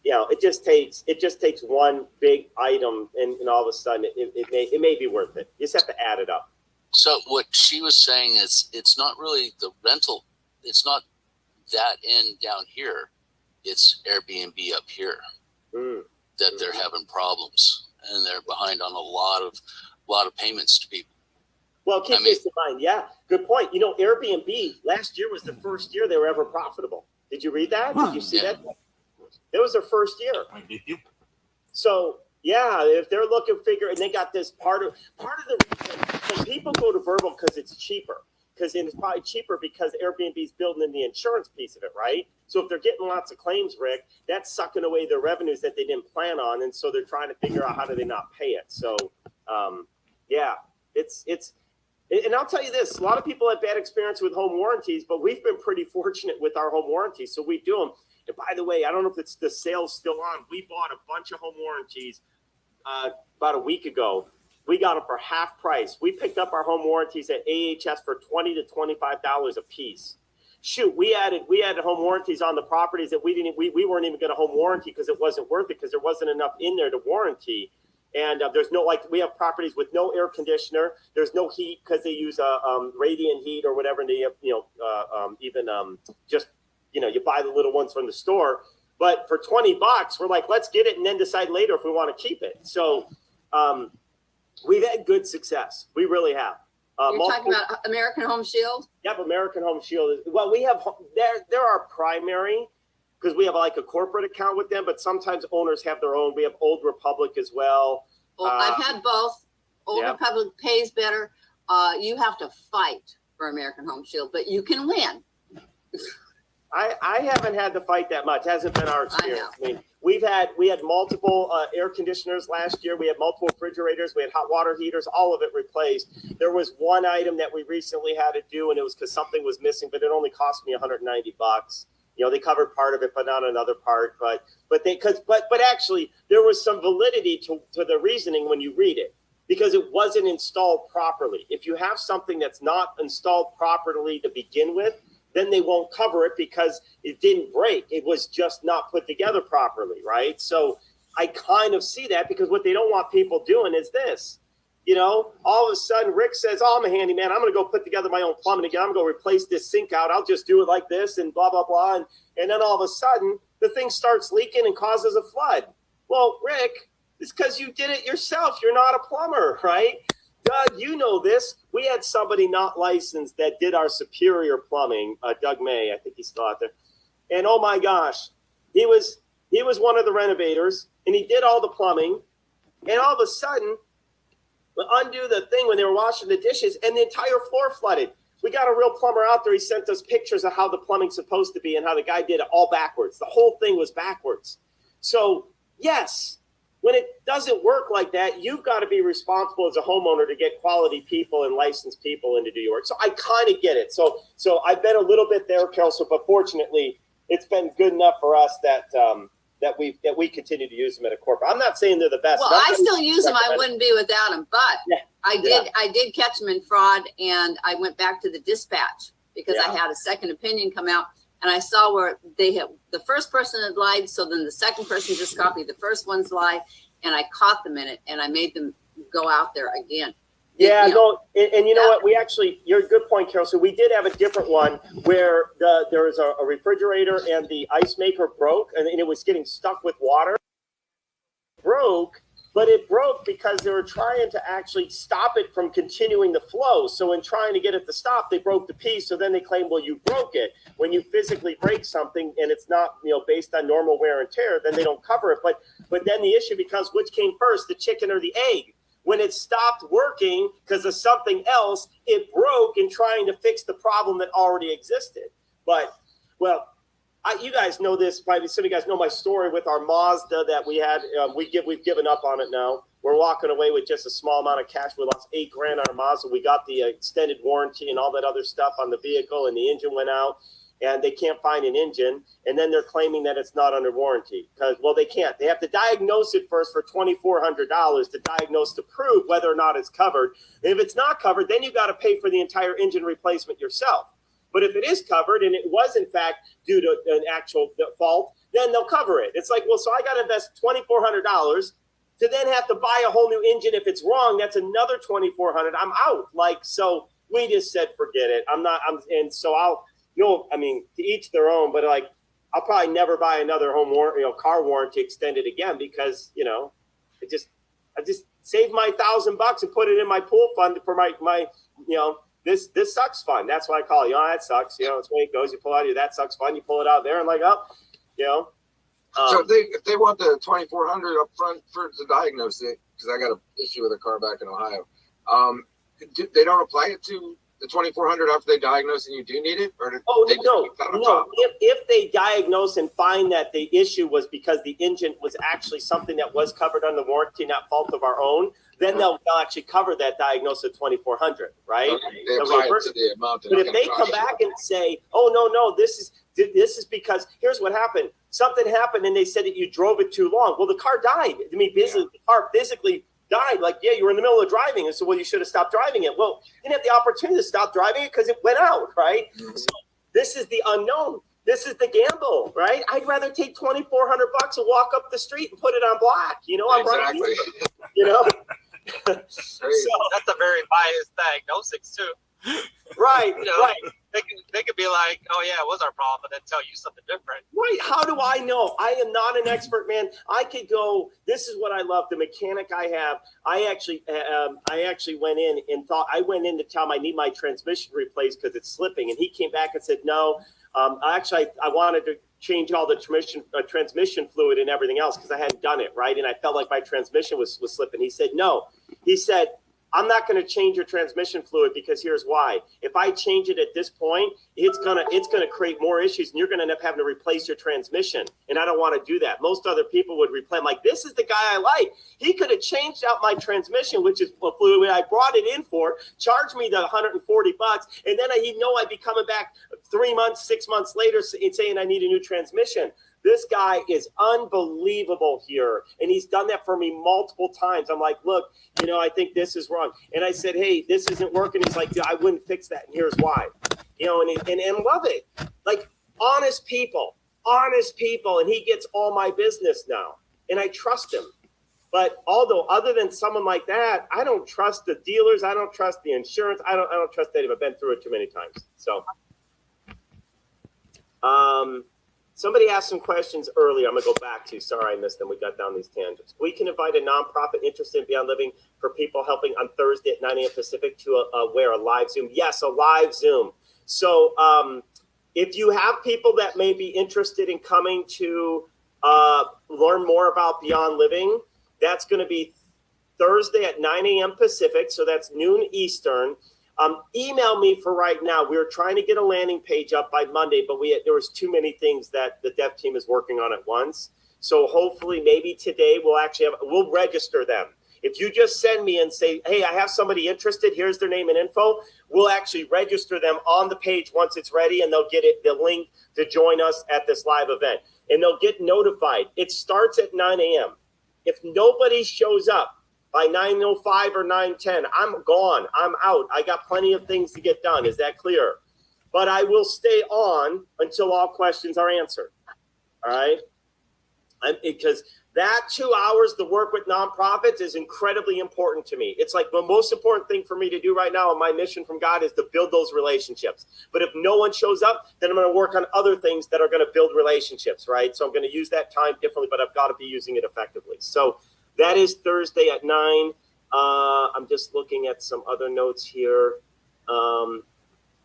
Speaker 1: it just takes one big item, and all of a sudden it may be worth it. You just have to add it up.
Speaker 4: So what she was saying is, it's not really the rental. It's not that end down here. It's Airbnb up here that they're having problems, and they're behind on a lot of payments to people.
Speaker 1: Well, keep this in mind. Yeah, good point. Airbnb last year was the first year they were ever profitable. Did you read that? Did you see that? It was their first year. So yeah, if they're looking figure, and they got this part of the reason people go to Verbal because it's cheaper. Because it's probably cheaper because Airbnb's building in the insurance piece of it, right? So if they're getting lots of claims, Rick, that's sucking away their revenues that they didn't plan on, and so they're trying to figure out how do they not pay it. So it's. And I'll tell you this, a lot of people have bad experience with home warranties, but we've been pretty fortunate with our home warranties. So we do them. And by the way, I don't know if it's the sale's still on. We bought a bunch of home warranties about a week ago. We got them for half price. We picked up our home warranties at AHS for $20 to $25 a piece. Shoot, we added home warranties on the properties that we weren't even going to home warranty because it wasn't worth it because there wasn't enough in there to warranty. And there's no, like, we have properties with no air conditioner. There's no heat because they use radiant heat or whatever. And they have, you buy the little ones from the store. But for $20, we're like, let's get it and then decide later if we want to keep it. So we've had good success. We really have.
Speaker 6: You're talking about American Home Shield?
Speaker 1: Yep, American Home Shield. Well, we have, they're our primary, because we have like a corporate account with them, but sometimes owners have their own. We have Old Republic as well.
Speaker 6: Well, I've had both. Old Republic pays better. You have to fight for American Home Shield, but you can win.
Speaker 1: I haven't had to fight that much. It hasn't been our experience. I mean, we had multiple air conditioners last year. We had multiple refrigerators. We had hot water heaters, all of it replaced. There was one item that we recently had to do, and it was because something was missing, but it only cost me $190. they covered part of it, but not another part. But actually, there was some validity to the reasoning when you read it, because it wasn't installed properly. If you have something that's not installed properly to begin with, then they won't cover it because it didn't break. It was just not put together properly, right? So I kind of see that, because what they don't want people doing is this. All of a sudden Rick says, oh, I'm a handyman. I'm going to go put together my own plumbing again. I'm going to replace this sink out. I'll just do it like this and blah, blah, blah. And then all of a sudden the thing starts leaking and causes a flood. Well, Rick, it's because you did it yourself. You're not a plumber, right? Doug, you know this. We had somebody not licensed that did our Superior plumbing, Doug May. I think he's still out there. And oh my gosh, he was one of the renovators, and he did all the plumbing. And all of a sudden, undo the thing when they were washing the dishes, and the entire floor flooded. We got a real plumber out there. He sent us pictures of how the plumbing's supposed to be and how the guy did it all backwards. The whole thing was backwards. So yes, when it doesn't work like that, you've got to be responsible as a homeowner to get quality people and licensed people in to do your work. So I kind of get it. So I've been a little bit there, Carol. But fortunately, it's been good enough for us that we continue to use them at a corporate. I'm not saying they're the best.
Speaker 6: Well, I still use them. I wouldn't be without them, but
Speaker 1: Yeah.
Speaker 6: I did catch them in fraud, and I went back to the dispatch because I had a second opinion come out, and I saw where the first person had lied. So then the second person just copied the first one's lie, and I caught them in it, and I made them go out there again.
Speaker 1: Yeah, no, and you know what? We actually, you're a good point, Carol. So we did have a different one where there was a refrigerator and the ice maker broke, and it was getting stuck with water. But it broke because they were trying to actually stop it from continuing the flow. So in trying to get it to stop, they broke the piece. So then they claimed, well, you broke it. When you physically break something and it's not, based on normal wear and tear, then they don't cover it. But then the issue becomes, which came first, the chicken or the egg? When it stopped working because of something else, it broke in trying to fix the problem that already existed. But, well, you guys know this, probably some of you guys know my story with our Mazda that we had. We've given up on it now. We're walking away with just a small amount of cash. We lost $8,000 on our Mazda. We got the extended warranty and all that other stuff on the vehicle, and the engine went out, and they can't find an engine. And then they're claiming that it's not under warranty because, well, they can't. They have to diagnose it first for $2,400 to diagnose to prove whether or not it's covered. And if it's not covered, then you got to pay for the entire engine replacement yourself. But if it is covered and it was in fact due to an actual fault, then they'll cover it. It's like, well, so I got to invest $2,400 to then have to buy a whole new engine. If it's wrong, that's another $2,400. I'm out. So we just said, forget it. To each their own, but I'll probably never buy another car warranty extended again because, I just saved my $1,000 and put it in my pool fund for my this sucks fund. That's what I call it. That sucks. It's the way it goes. You pull out that sucks fund. You pull it out there and
Speaker 7: So if they want the $2,400 up front to diagnose it, because I got an issue with a car back in Ohio, they don't apply it to the $2,400 after they diagnose and you do need it? Or
Speaker 1: no. If they diagnose and find that the issue was because the engine was actually something that was covered under warranty, not fault of our own, then they'll actually cover that diagnosis at $2,400, right?
Speaker 7: Okay. They apply it to the amount.
Speaker 1: But if they come back and say, "Oh no, this is because here's what happened. Something happened, and they said that you drove it too long." Well, the car died. The car physically died. You were in the middle of driving, and so you should have stopped driving it. Well, you didn't have the opportunity to stop driving it because it went out, right? Mm-hmm. So this is the unknown. This is the gamble, right? I'd rather take $2,400 and walk up the street and put it on black. I'm
Speaker 7: exactly.
Speaker 1: running.
Speaker 8: So that's a very biased diagnosis too.
Speaker 1: Right, right.
Speaker 8: They could be like, "Oh yeah, it was our problem," but then tell you something different.
Speaker 1: Right? How do I know? I am not an expert, man. I could go. This is what I love. The mechanic I have. I actually went in and thought I went in to tell him I need my transmission replaced because it's slipping, and he came back and said, "No, I wanted to change all the transmission fluid and everything else because I hadn't done it right, and I felt like my transmission was slipping." He said, "No," he said, "I'm not going to change your transmission fluid because here's why. If I change it at this point, it's gonna create more issues, and you're going to end up having to replace your transmission. And I don't want to do that. Most other people would replace. I'm like, this is the guy I like. He could have changed out my transmission, which is the fluid I brought it in for, charged me the $140, and then he'd know I'd be coming back 3 months, 6 months later saying I need a new transmission. This guy is unbelievable here. And he's done that for me multiple times. I'm like, look, I think this is wrong. And I said, hey, this isn't working. He's like, I wouldn't fix that. And here's why. And love it. Like honest people. And he gets all my business now. And I trust him. But although other than someone like that, I don't trust the dealers. I don't trust the insurance. I don't trust that. I've been through it too many times. So, somebody asked some questions earlier. I'm gonna go back to. Sorry, I missed them. We got down these tangents. We can invite a nonprofit interested in Beyond Living for people helping on Thursday at 9 a.m. Pacific to a live Zoom. Yes, a live Zoom. So, if you have people that may be interested in coming to learn more about Beyond Living, that's going to be Thursday at 9 a.m. Pacific, so that's noon Eastern. Email me for right now. We were trying to get a landing page up by Monday, but there was too many things that the dev team is working on at once. So hopefully, maybe today we'll register them. If you just send me and say, hey, I have somebody interested, here's their name and info, we'll actually register them on the page once it's ready, and they'll get the link to join us at this live event. And they'll get notified. It starts at 9 a.m. If nobody shows up by 9:05 or 9:10, I'm gone. I'm out. I got plenty of things to get done. Is that clear? But I will stay on until all questions are answered. All right? Because that 2 hours to work with nonprofits is incredibly important to me. It's like the most important thing for me to do right now, and my mission from God is to build those relationships. But if no one shows up, then I'm going to work on other things that are going to build relationships, right? So I'm going to use that time differently, but I've got to be using it effectively. So that is Thursday at 9. I'm just looking at some other notes here.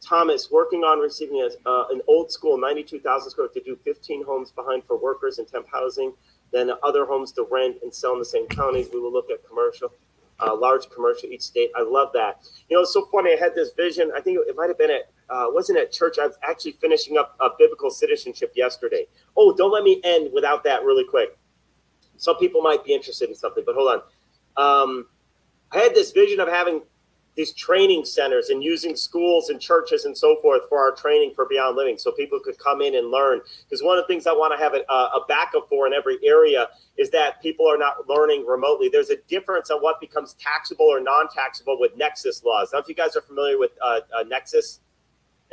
Speaker 1: Thomas, working on receiving an old school 92,000 square to do 15 homes behind for workers and temp housing. Then other homes to rent and sell in the same counties. We will look at commercial, large commercial each state. I love that. It's so funny. I had this vision. I think it might have been wasn't at church. I was actually finishing up biblical citizenship yesterday. Oh, don't let me end without that really quick. Some people might be interested in something, but hold on. I had this vision of having these training centers and using schools and churches and so forth for our training for Beyond Living, so people could come in and learn. Because one of the things I want to have a backup for in every area is that people are not learning remotely. There's a difference on what becomes taxable or non-taxable with Nexus laws. I don't know if you guys are familiar with Nexus.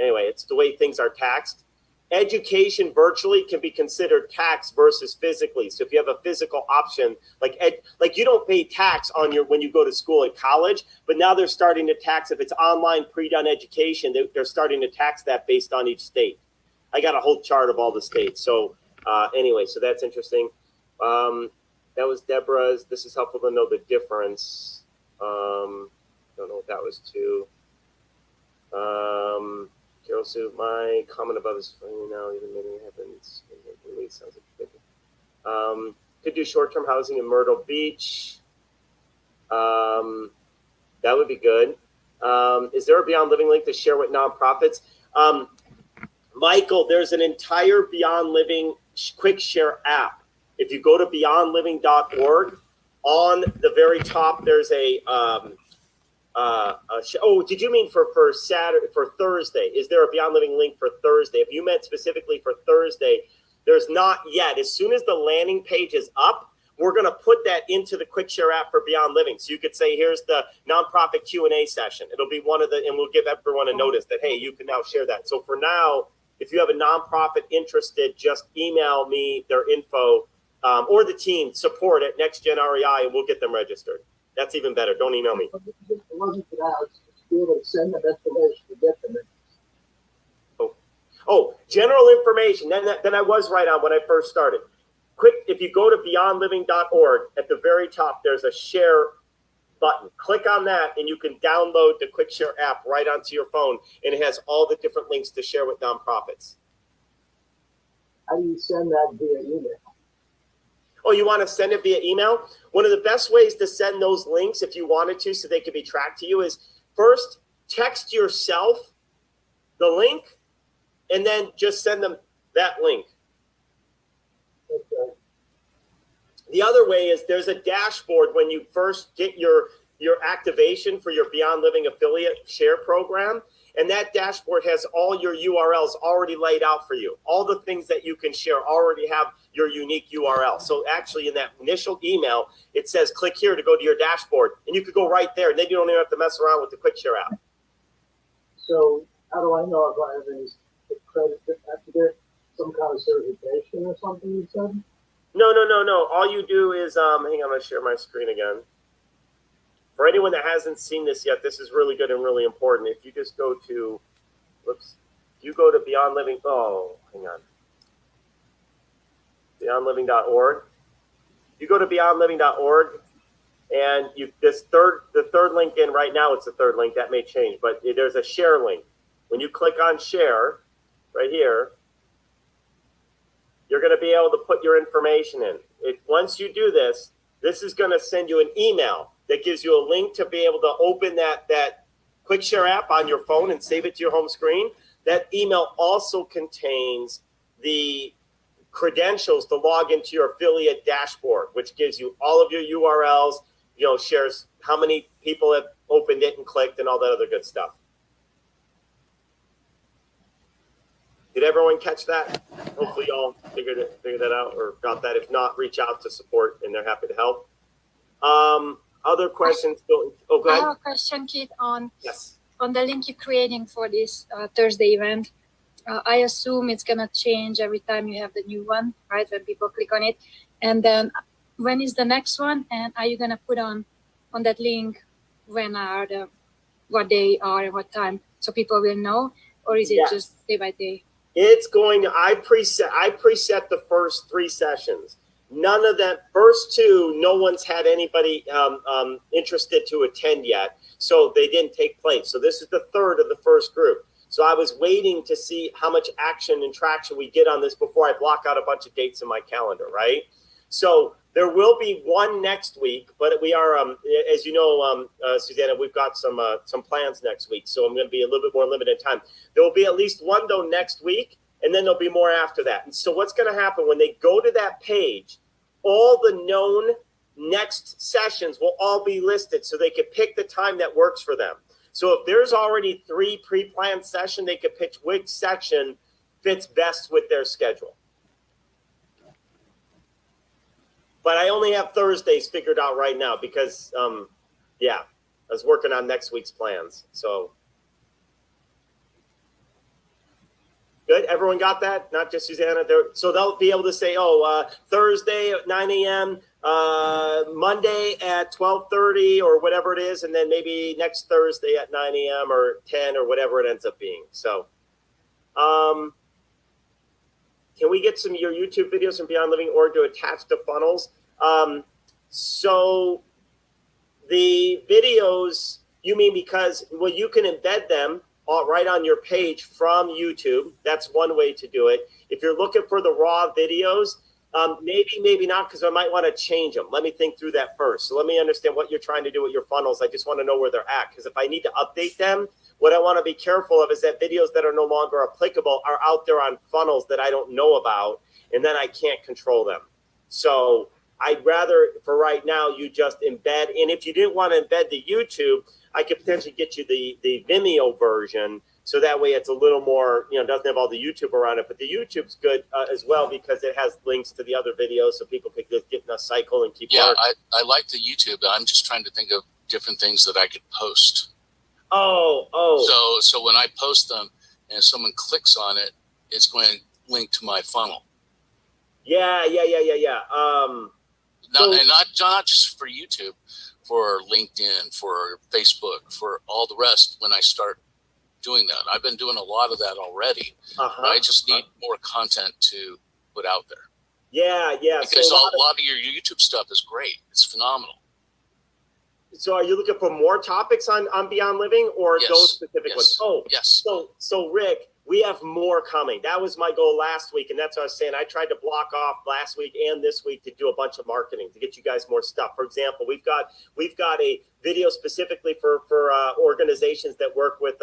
Speaker 1: Anyway, it's the way things are taxed. Education virtually can be considered tax versus physically. So if you have a physical option, like you don't pay tax on when you go to school at college, but now they're starting to tax if it's online pre-done education. They're starting to tax that based on each state. I got a whole chart of all the states. So anyway, so that's interesting. That was Deborah's. This is helpful to know the difference. Don't know what that was too. Carol Sue, my comment above is funny now, even meeting happens. Really sounds like could do short-term housing in Myrtle Beach. That would be good. Is there a Beyond Living link to share with nonprofits? Michael, there's an entire Beyond Living quick share app. If you go to beyondliving.org, on the very top, there's a did you mean for Saturday, for Thursday? Is there a Beyond Living link for Thursday? If you meant specifically for Thursday, there's not yet. As soon as the landing page is up, we're going to put that into the quick share app for Beyond Living. So you could say, here's the nonprofit Q&A session. It'll be one of the, and we'll give everyone a notice that, hey, you can now share that. So for now, if you have a nonprofit interested, just email me their info or the team support at NextGen REI, and we'll get them registered. That's even better. Don't email me.
Speaker 9: It wasn't for that. It's to be able to send them information to get them.
Speaker 1: Oh, general information. Then I was right on when I first started. Quick, if you go to beyondliving.org, at the very top, there's a share button. Click on that, and you can download the Quick Share app right onto your phone, and it has all the different links to share with nonprofits.
Speaker 9: How do you send that via email?
Speaker 1: Oh, you want to send it via email? One of the best ways to send those links, if you wanted to, so they could be tracked to you, is first text yourself the link, and then just send them that link. Okay. The other way is there's a dashboard when you first get your your activation for your Beyond Living affiliate share program. And that dashboard has all your URLs already laid out for you. All the things that you can share already have your unique URL. So actually in that initial email, it says, click here to go to your dashboard. And you could go right there. And then you don't even have to mess around with the quick share app.
Speaker 9: So how do I know if I have any credit? I have to get some kind of certification or something, you said?
Speaker 1: No. All you do is, hang on, I'm going to share my screen again. For anyone that hasn't seen this yet, this is really good and really important. If you just go to, you go to Beyond Living, hang on. BeyondLiving.org. You go to BeyondLiving.org, and the third link in right now, it's the third link, that may change, but there's a share link. When you click on share, right here, you're going to be able to put your information in. Once you do this, this is going to send you an email that gives you a link to be able to open that quick share app on your phone and save it to your home screen. That email also contains the credentials to log into your affiliate dashboard, which gives you all of your URLs, shares how many people have opened it and clicked and all that other good stuff. Did everyone catch that? Hopefully y'all figured that out or got that. If not, reach out to support and they're happy to help. Other questions? Go
Speaker 3: I
Speaker 1: ahead.
Speaker 3: have a question, Keith, on
Speaker 1: Yes.
Speaker 3: on the link you're creating for this Thursday event. I assume it's gonna change every time you have the new one, right? When people click on it, and then when is the next one? And are you gonna put on that link what day are and what time, so people will know, or is it just day by day?
Speaker 1: It's going to, I preset the first 3 sessions. None of that first 2, no one's had anybody interested to attend yet. So they didn't take place. So this is the 3rd of the first group. So I was waiting to see how much action and traction we get on this before I block out a bunch of dates in my calendar, right? So there will be one next week, but we are, as you know, Susanna, we've got some plans next week. So I'm going to be a little bit more limited time. There will be at least one though next week, and then there'll be more after that. And so what's going to happen when they go to that page, all the known next sessions will all be listed so they can pick the time that works for them. So if there's already 3 pre-planned sessions, they could pick which section fits best with their schedule. But I only have Thursdays figured out right now because, I was working on next week's plans. So good. Everyone got that? Not just Susanna. So they'll be able to say, Thursday at 9 a.m., Monday at 12:30 or whatever it is, and then maybe next Thursday at 9 a.m. or 10 or whatever it ends up being. So can we get some of your YouTube videos from Beyond Living or to attach to funnels? So the videos, you mean because, well, you can embed them right on your page from YouTube. That's one way to do it. If you're looking for the raw videos, maybe not, because I might want to change them. Let me think through that first. So let me understand what you're trying to do with your funnels. I just want to know where they're at, because if I need to update them, what I want to be careful of is that videos that are no longer applicable are out there on funnels that I don't know about, and then I can't control them. So I'd rather, for right now, you just embed. And if you didn't want to embed the YouTube, I could potentially get you the Vimeo version. So that way it's a little more, doesn't have all the YouTube around it. But the YouTube's good as well because it has links to the other videos so people could just get in a cycle and keep
Speaker 4: working. I like the YouTube. I'm just trying to think of different things that I could post. So when I post them and someone clicks on it, it's going to link to my funnel.
Speaker 1: Yeah.
Speaker 4: Not just for YouTube, for LinkedIn, for Facebook, for all the rest when I start doing that. I've been doing a lot of that already. I just need more content to put out there.
Speaker 1: Yeah.
Speaker 4: Because a lot of your YouTube stuff is great. It's phenomenal.
Speaker 1: So are you looking for more topics on Beyond Living or those specific ones?
Speaker 4: Yes.
Speaker 1: So Rick, we have more coming. That was my goal last week. And that's what I was saying. I tried to block off last week and this week to do a bunch of marketing to get you guys more stuff. For example, we've got a video specifically for organizations that work with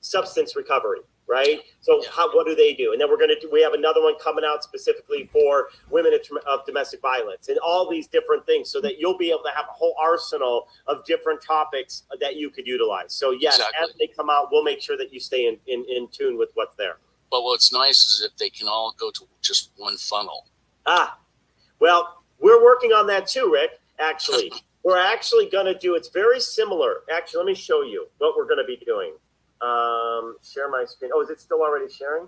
Speaker 1: substance recovery. right? So what do they do? And then we have another one coming out specifically for women of domestic violence and all these different things, so that you'll be able to have a whole arsenal of different topics that you could utilize. So yes,
Speaker 4: Exactly.
Speaker 1: as they come out, we'll make sure that you stay in tune with what's there.
Speaker 4: But what's nice is if they can all go to just one funnel.
Speaker 1: Well, we're working on that too, Rick, actually. We're actually going to do, it's very similar. Actually, let me show you what we're going to be doing. Share my screen. Oh, is it still already sharing?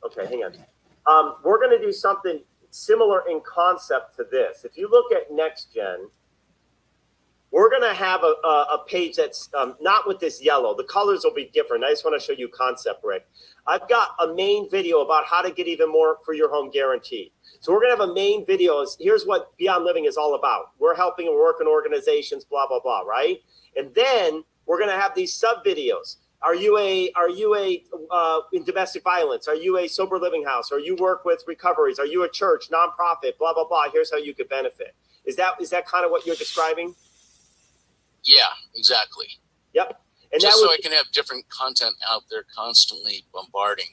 Speaker 1: Okay, hang on. We're going to do something similar in concept to this. If you look at NextGen, we're going to have a page that's not with this yellow. The colors will be different. I just want to show you concept, Rick. I've got a main video about how to get even more for your home guarantee. So we're going to have a main video. Here's what Beyond Living is all about. We're helping and working organizations, blah, blah, blah, right? And then we're going to have these sub videos. Are you in domestic violence? Are you a sober living house? Or you work with recoveries? Are you a church, nonprofit, blah, blah, blah? Here's how you could benefit. Is that kind of what you're describing?
Speaker 4: Yeah, exactly.
Speaker 1: Yep. And
Speaker 4: just so I can have different content out there constantly bombarding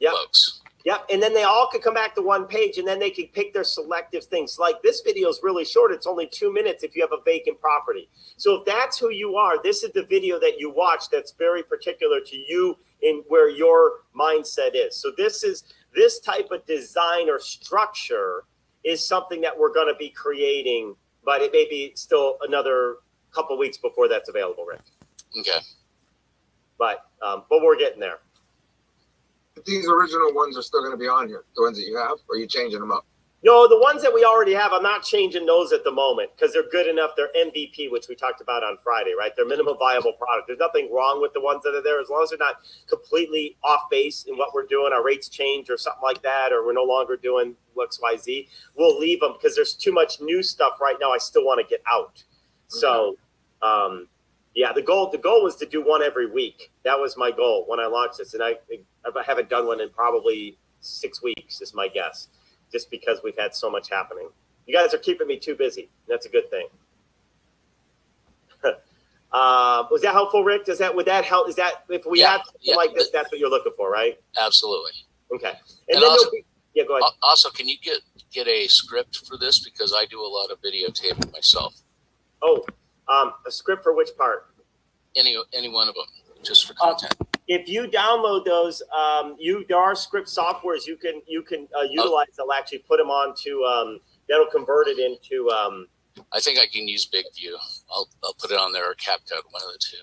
Speaker 4: folks.
Speaker 1: Yep. And then they all could come back to one page, and then they could pick their selective things. Like this video is really short. It's only 2 minutes if you have a vacant property. So if that's who you are, this is the video that you watch that's very particular to you in where your mindset is. So this type of design or structure is something that we're going to be creating, but it may be still another couple weeks before that's available, Rick.
Speaker 4: Okay.
Speaker 1: But we're getting there.
Speaker 7: These original ones are still going to be on here, the ones that you have, or are you changing them up?
Speaker 1: No, the ones that we already have, I'm not changing those at the moment because they're good enough. They're MVP, which we talked about on Friday, right? They're minimum viable product. There's nothing wrong with the ones that are there as long as they're not completely off base in what we're doing. Our rates change or something like that, or we're no longer doing XYZ. We'll leave them because there's too much new stuff right now I still want to get out. So, yeah, the goal was to do one every week. That was my goal when I launched this. And I haven't done one in probably 6 weeks is my guess, just because we've had so much happening. You guys are keeping me too busy. That's a good thing. Was that helpful, Rick? Would that help? Is that, if we had something like this, that's what you're looking for, right?
Speaker 4: Absolutely.
Speaker 1: Okay.
Speaker 4: And also,
Speaker 1: go ahead.
Speaker 4: Also, can you get a script for this? Because I do a lot of videotaping myself.
Speaker 1: Oh, a script for which part?
Speaker 4: Any one of them, just for content.
Speaker 1: If you download those, there are script softwares you can utilize. They'll actually put them onto. That'll convert it into.
Speaker 4: I think I can use Big View. I'll put it on there or CapCut, one of the two.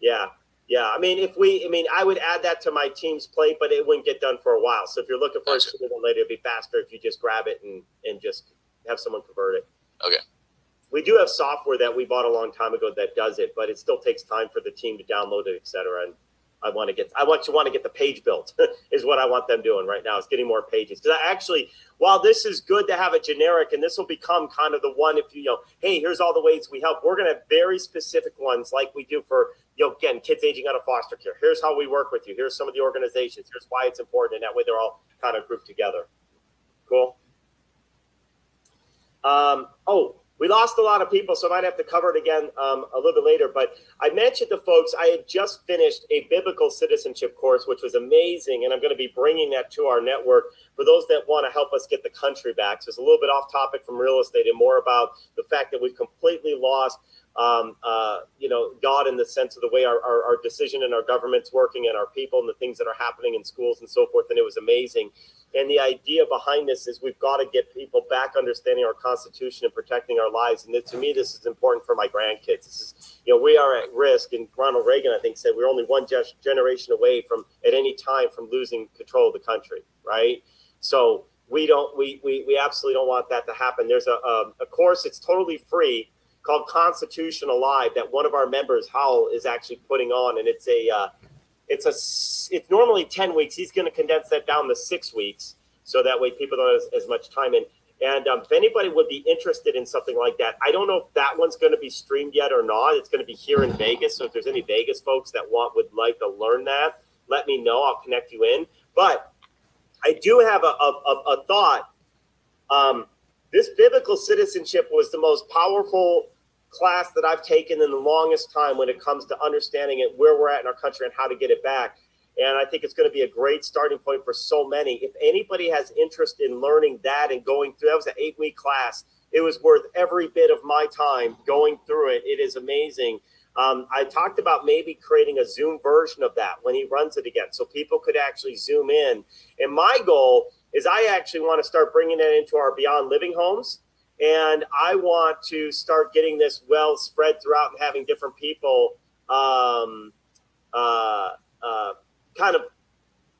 Speaker 1: Yeah. I mean, I would add that to my team's plate, but it wouldn't get done for a while. So if you're looking for it sooner than later, it'd be faster if you just grab it and just have someone convert it.
Speaker 4: Okay.
Speaker 1: We do have software that we bought a long time ago that does it, but it still takes time for the team to download it, et cetera. And I want to get the page built is what I want them doing right now. It's getting more pages. Because while this is good to have a generic, and this will become kind of the one, if hey, here's all the ways we help. We're going to have very specific ones like we do for, again, kids aging out of foster care. Here's how we work with you. Here's some of the organizations. Here's why it's important. And that way they're all kind of grouped together. Cool. We lost a lot of people, so I might have to cover it again a little bit later. But I mentioned to folks, I had just finished a biblical citizenship course, which was amazing. And I'm going to be bringing that to our network for those that want to help us get the country back. So it's a little bit off topic from real estate and more about the fact that we've completely lost, God in the sense of the way our decision and our government's working and our people and the things that are happening in schools and so forth. And it was amazing. And the idea behind this is we've got to get people back understanding our Constitution and protecting our lives. And to me, this is important for my grandkids. This is, we are at risk. And Ronald Reagan, I think, said we're only one generation away from, at any time, from losing control of the country, right? So we absolutely don't want that to happen. There's a course, it's totally free, called Constitution Alive that one of our members, Howell, is actually putting on. And it's normally 10 weeks. He's going to condense that down to 6 weeks. So that way people don't have as much time in. And if anybody would be interested in something like that, I don't know if that one's going to be streamed yet or not. It's going to be here in Vegas. So if there's any Vegas folks that would like to learn that, let me know. I'll connect you in. But I do have a thought. This biblical citizenship was the most powerful class that I've taken in the longest time when it comes to understanding it, where we're at in our country and how to get it back. And I think it's going to be a great starting point for so many. If anybody has interest in learning that and going through, that was an 8-week class. It was worth every bit of my time going through it. It is amazing. I talked about maybe creating a Zoom version of that when he runs it again, so people could actually Zoom in. And my goal is I actually want to start bringing it into our Beyond Living homes. And I want to start getting this well spread throughout and having different people kind of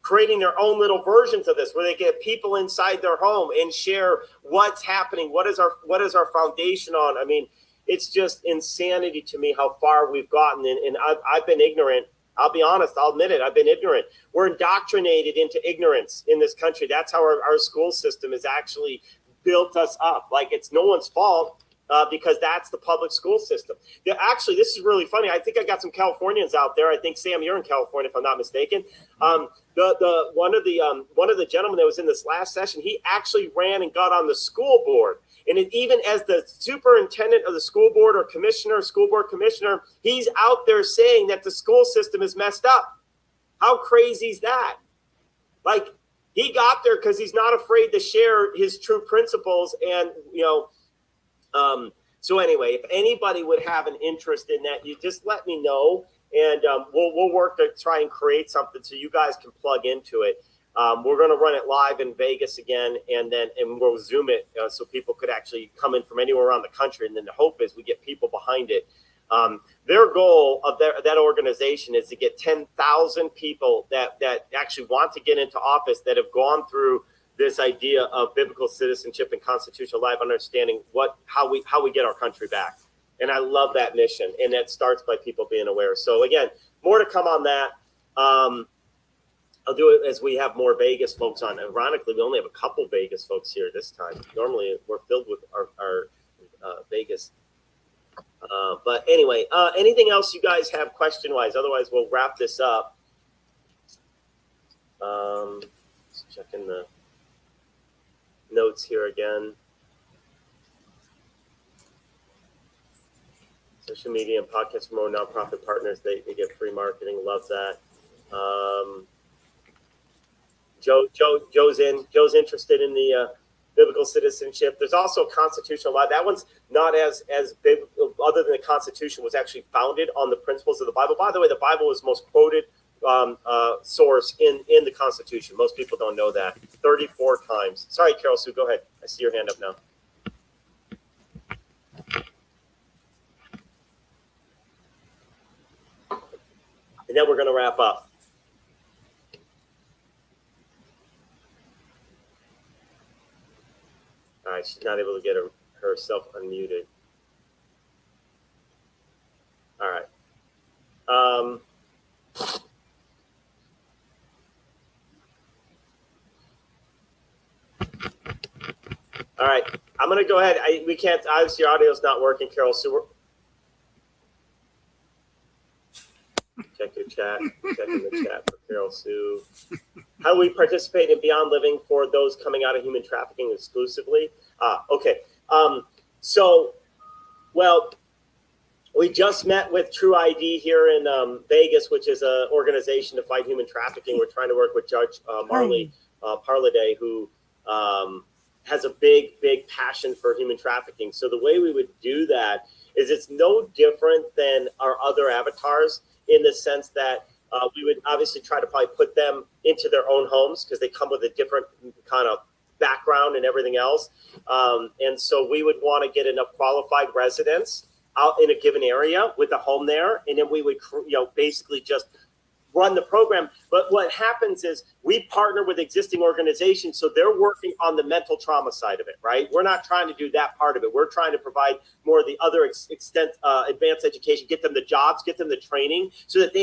Speaker 1: creating their own little versions of this, where they get people inside their home and share what's happening. What is our foundation on? I mean, it's just insanity to me how far we've gotten. And I've been ignorant. I'll be honest. I'll admit it. I've been ignorant. We're indoctrinated into ignorance in this country. That's how our school system has actually built us up. Like, it's no one's fault. Because that's the public school system. Actually, this is really funny. I think I got some Californians out there. I think, Sam, you're in California, if I'm not mistaken. One of the gentlemen that was in this last session, he actually ran and got on the school board. And even as the superintendent of the school board or commissioner, school board commissioner, he's out there saying that the school system is messed up. How crazy is that? Like, he got there because he's not afraid to share his true principles. And, so anyway, if anybody would have an interest in that, you just let me know, and we'll work to try and create something so you guys can plug into it. We're going to run it live in Vegas again, and we'll Zoom it so people could actually come in from anywhere around the country. And then the hope is we get people behind it. Their goal of that organization is to get 10,000 people that actually want to get into office, that have gone through this idea of biblical citizenship and constitutional life understanding, how we get our country back. And I love that mission. And that starts by people being aware. So again, more to come on that. I'll do it as we have more Vegas folks on. Ironically, we only have a couple Vegas folks here this time. Normally we're filled with our Vegas. But anyway, anything else you guys have question wise? Otherwise we'll wrap this up. Just checking the notes here again. Social media and podcasts from our nonprofit partners, they get free marketing. Love that. Joe's interested in the biblical citizenship. There's also constitutional law. That one's not as big, other than the Constitution was actually founded on the principles of the Bible. By the way, the Bible is most quoted source in the Constitution. Most people don't know that. 34 times. Sorry, Carol Sue, go ahead. I see your hand up now. And then we're going to wrap up. All right, she's not able to get herself unmuted. All right. All right, I'm going to go ahead. We can't, obviously your audio is not working, Carol. So check your chat, checking the chat for Carol Sue. How do we participate in Beyond Living for those coming out of human trafficking exclusively? Okay. Well, we just met with True ID here in Vegas, which is an organization to fight human trafficking. We're trying to work with Judge Marley Parladay, who has a big passion for human trafficking. So the way we would do that is it's no different than our other avatars, in the sense that we would obviously try to probably put them into their own homes because they come with a different kind of background and everything else. And so we would want to get enough qualified residents out in a given area with a home there. And then we would, basically just run the program. But what happens is we partner with existing organizations, so they're working on the mental trauma side of it, right? We're not trying to do that part of it. We're trying to provide more of the other advanced education, get them the jobs, get them the training, so that they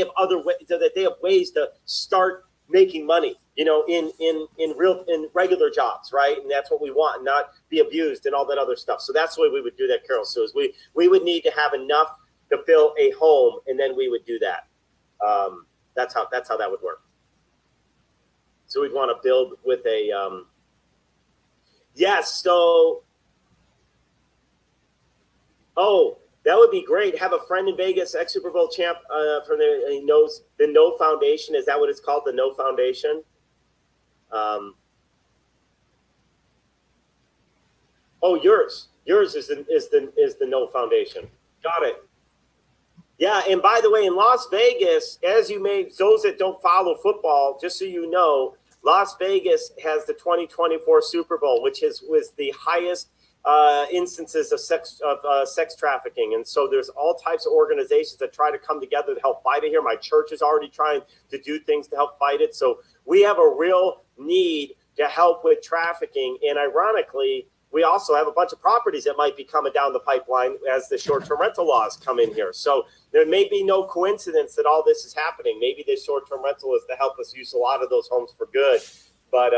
Speaker 1: have ways to start making money, in regular jobs, right? And that's what we want, and not be abused and all that other stuff. So that's the way we would do that, Carol. So is we would need to have enough to fill a home, and then we would do that. That's how that would work. So we'd want to build with a yes. So That would be great. Have a friend in Vegas, ex-Super Bowl champ from there. He knows the No Foundation. Is that what it's called? The No Foundation? Oh, yours. Yours is the No Foundation. Got it. Yeah, and by the way, in Las Vegas, as you may, those that don't follow football, just so you know, Las Vegas has the 2024 Super Bowl, which was the highest instances of sex trafficking. And so there's all types of organizations that try to come together to help fight it here. My church is already trying to do things to help fight it. So we have a real need to help with trafficking. And ironically, we also have a bunch of properties that might be coming down the pipeline as the short-term rental laws come in here. So there may be no coincidence that all this is happening. Maybe this short-term rental is to help us use a lot of those homes for good. But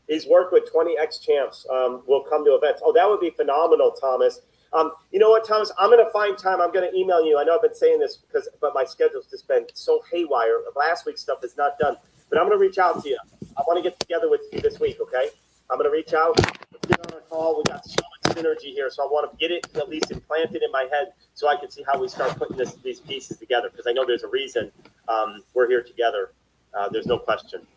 Speaker 1: he's worked with 20 ex-champs. Will come to events. Oh, that would be phenomenal, Thomas. You know what, Thomas? I'm going to find time. I'm going to email you. I know I've been saying this but my schedule's just been so haywire. Last week's stuff is not done. But I'm going to reach out to you. I want to get together with you this week, okay? I'm going to reach out. Let's get on a call. We got so much synergy here, so I want to get it at least implanted in my head so I can see how we start putting these pieces together, because I know there's a reason we're here together. There's no question.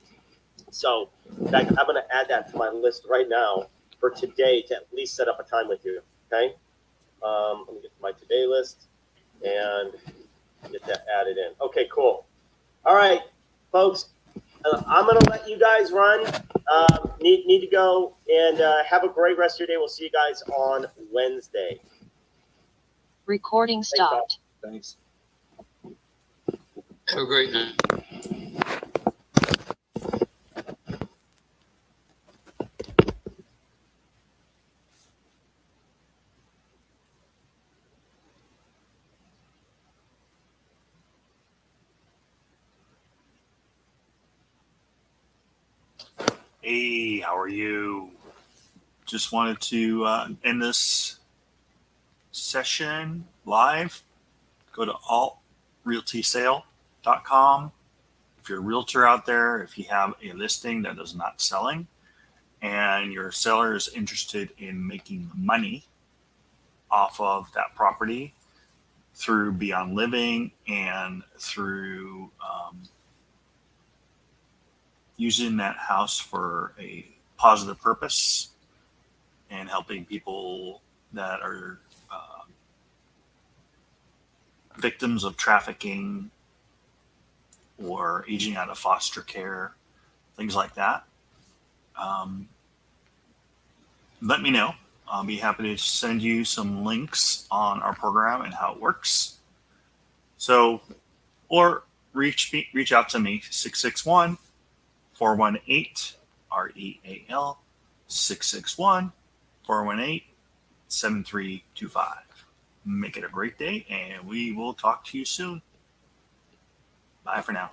Speaker 1: So in fact, I'm going to add that to my list right now for today to at least set up a time with you, okay? Let me get to my today list and get that added in. Okay, cool. All right, folks. I'm going to let you guys run. Need to go, and have a great rest of your day. We'll see you guys on Wednesday.
Speaker 10: Recording stopped.
Speaker 7: Thanks.
Speaker 4: Have a great night.
Speaker 11: Hey, how are you? Just wanted to end this session live. Go to altrealtysale.com. If you're a realtor out there, if you have a listing that is not selling and your seller is interested in making money off of that property through Beyond Living and through using that house for a positive purpose and helping people that are victims of trafficking or aging out of foster care, things like that. Let me know. I'll be happy to send you some links on our program and how it works. So, or reach out to me, 661-418 REAL 661-418-7325. Make it a great day, and we will talk to you soon. Bye for now.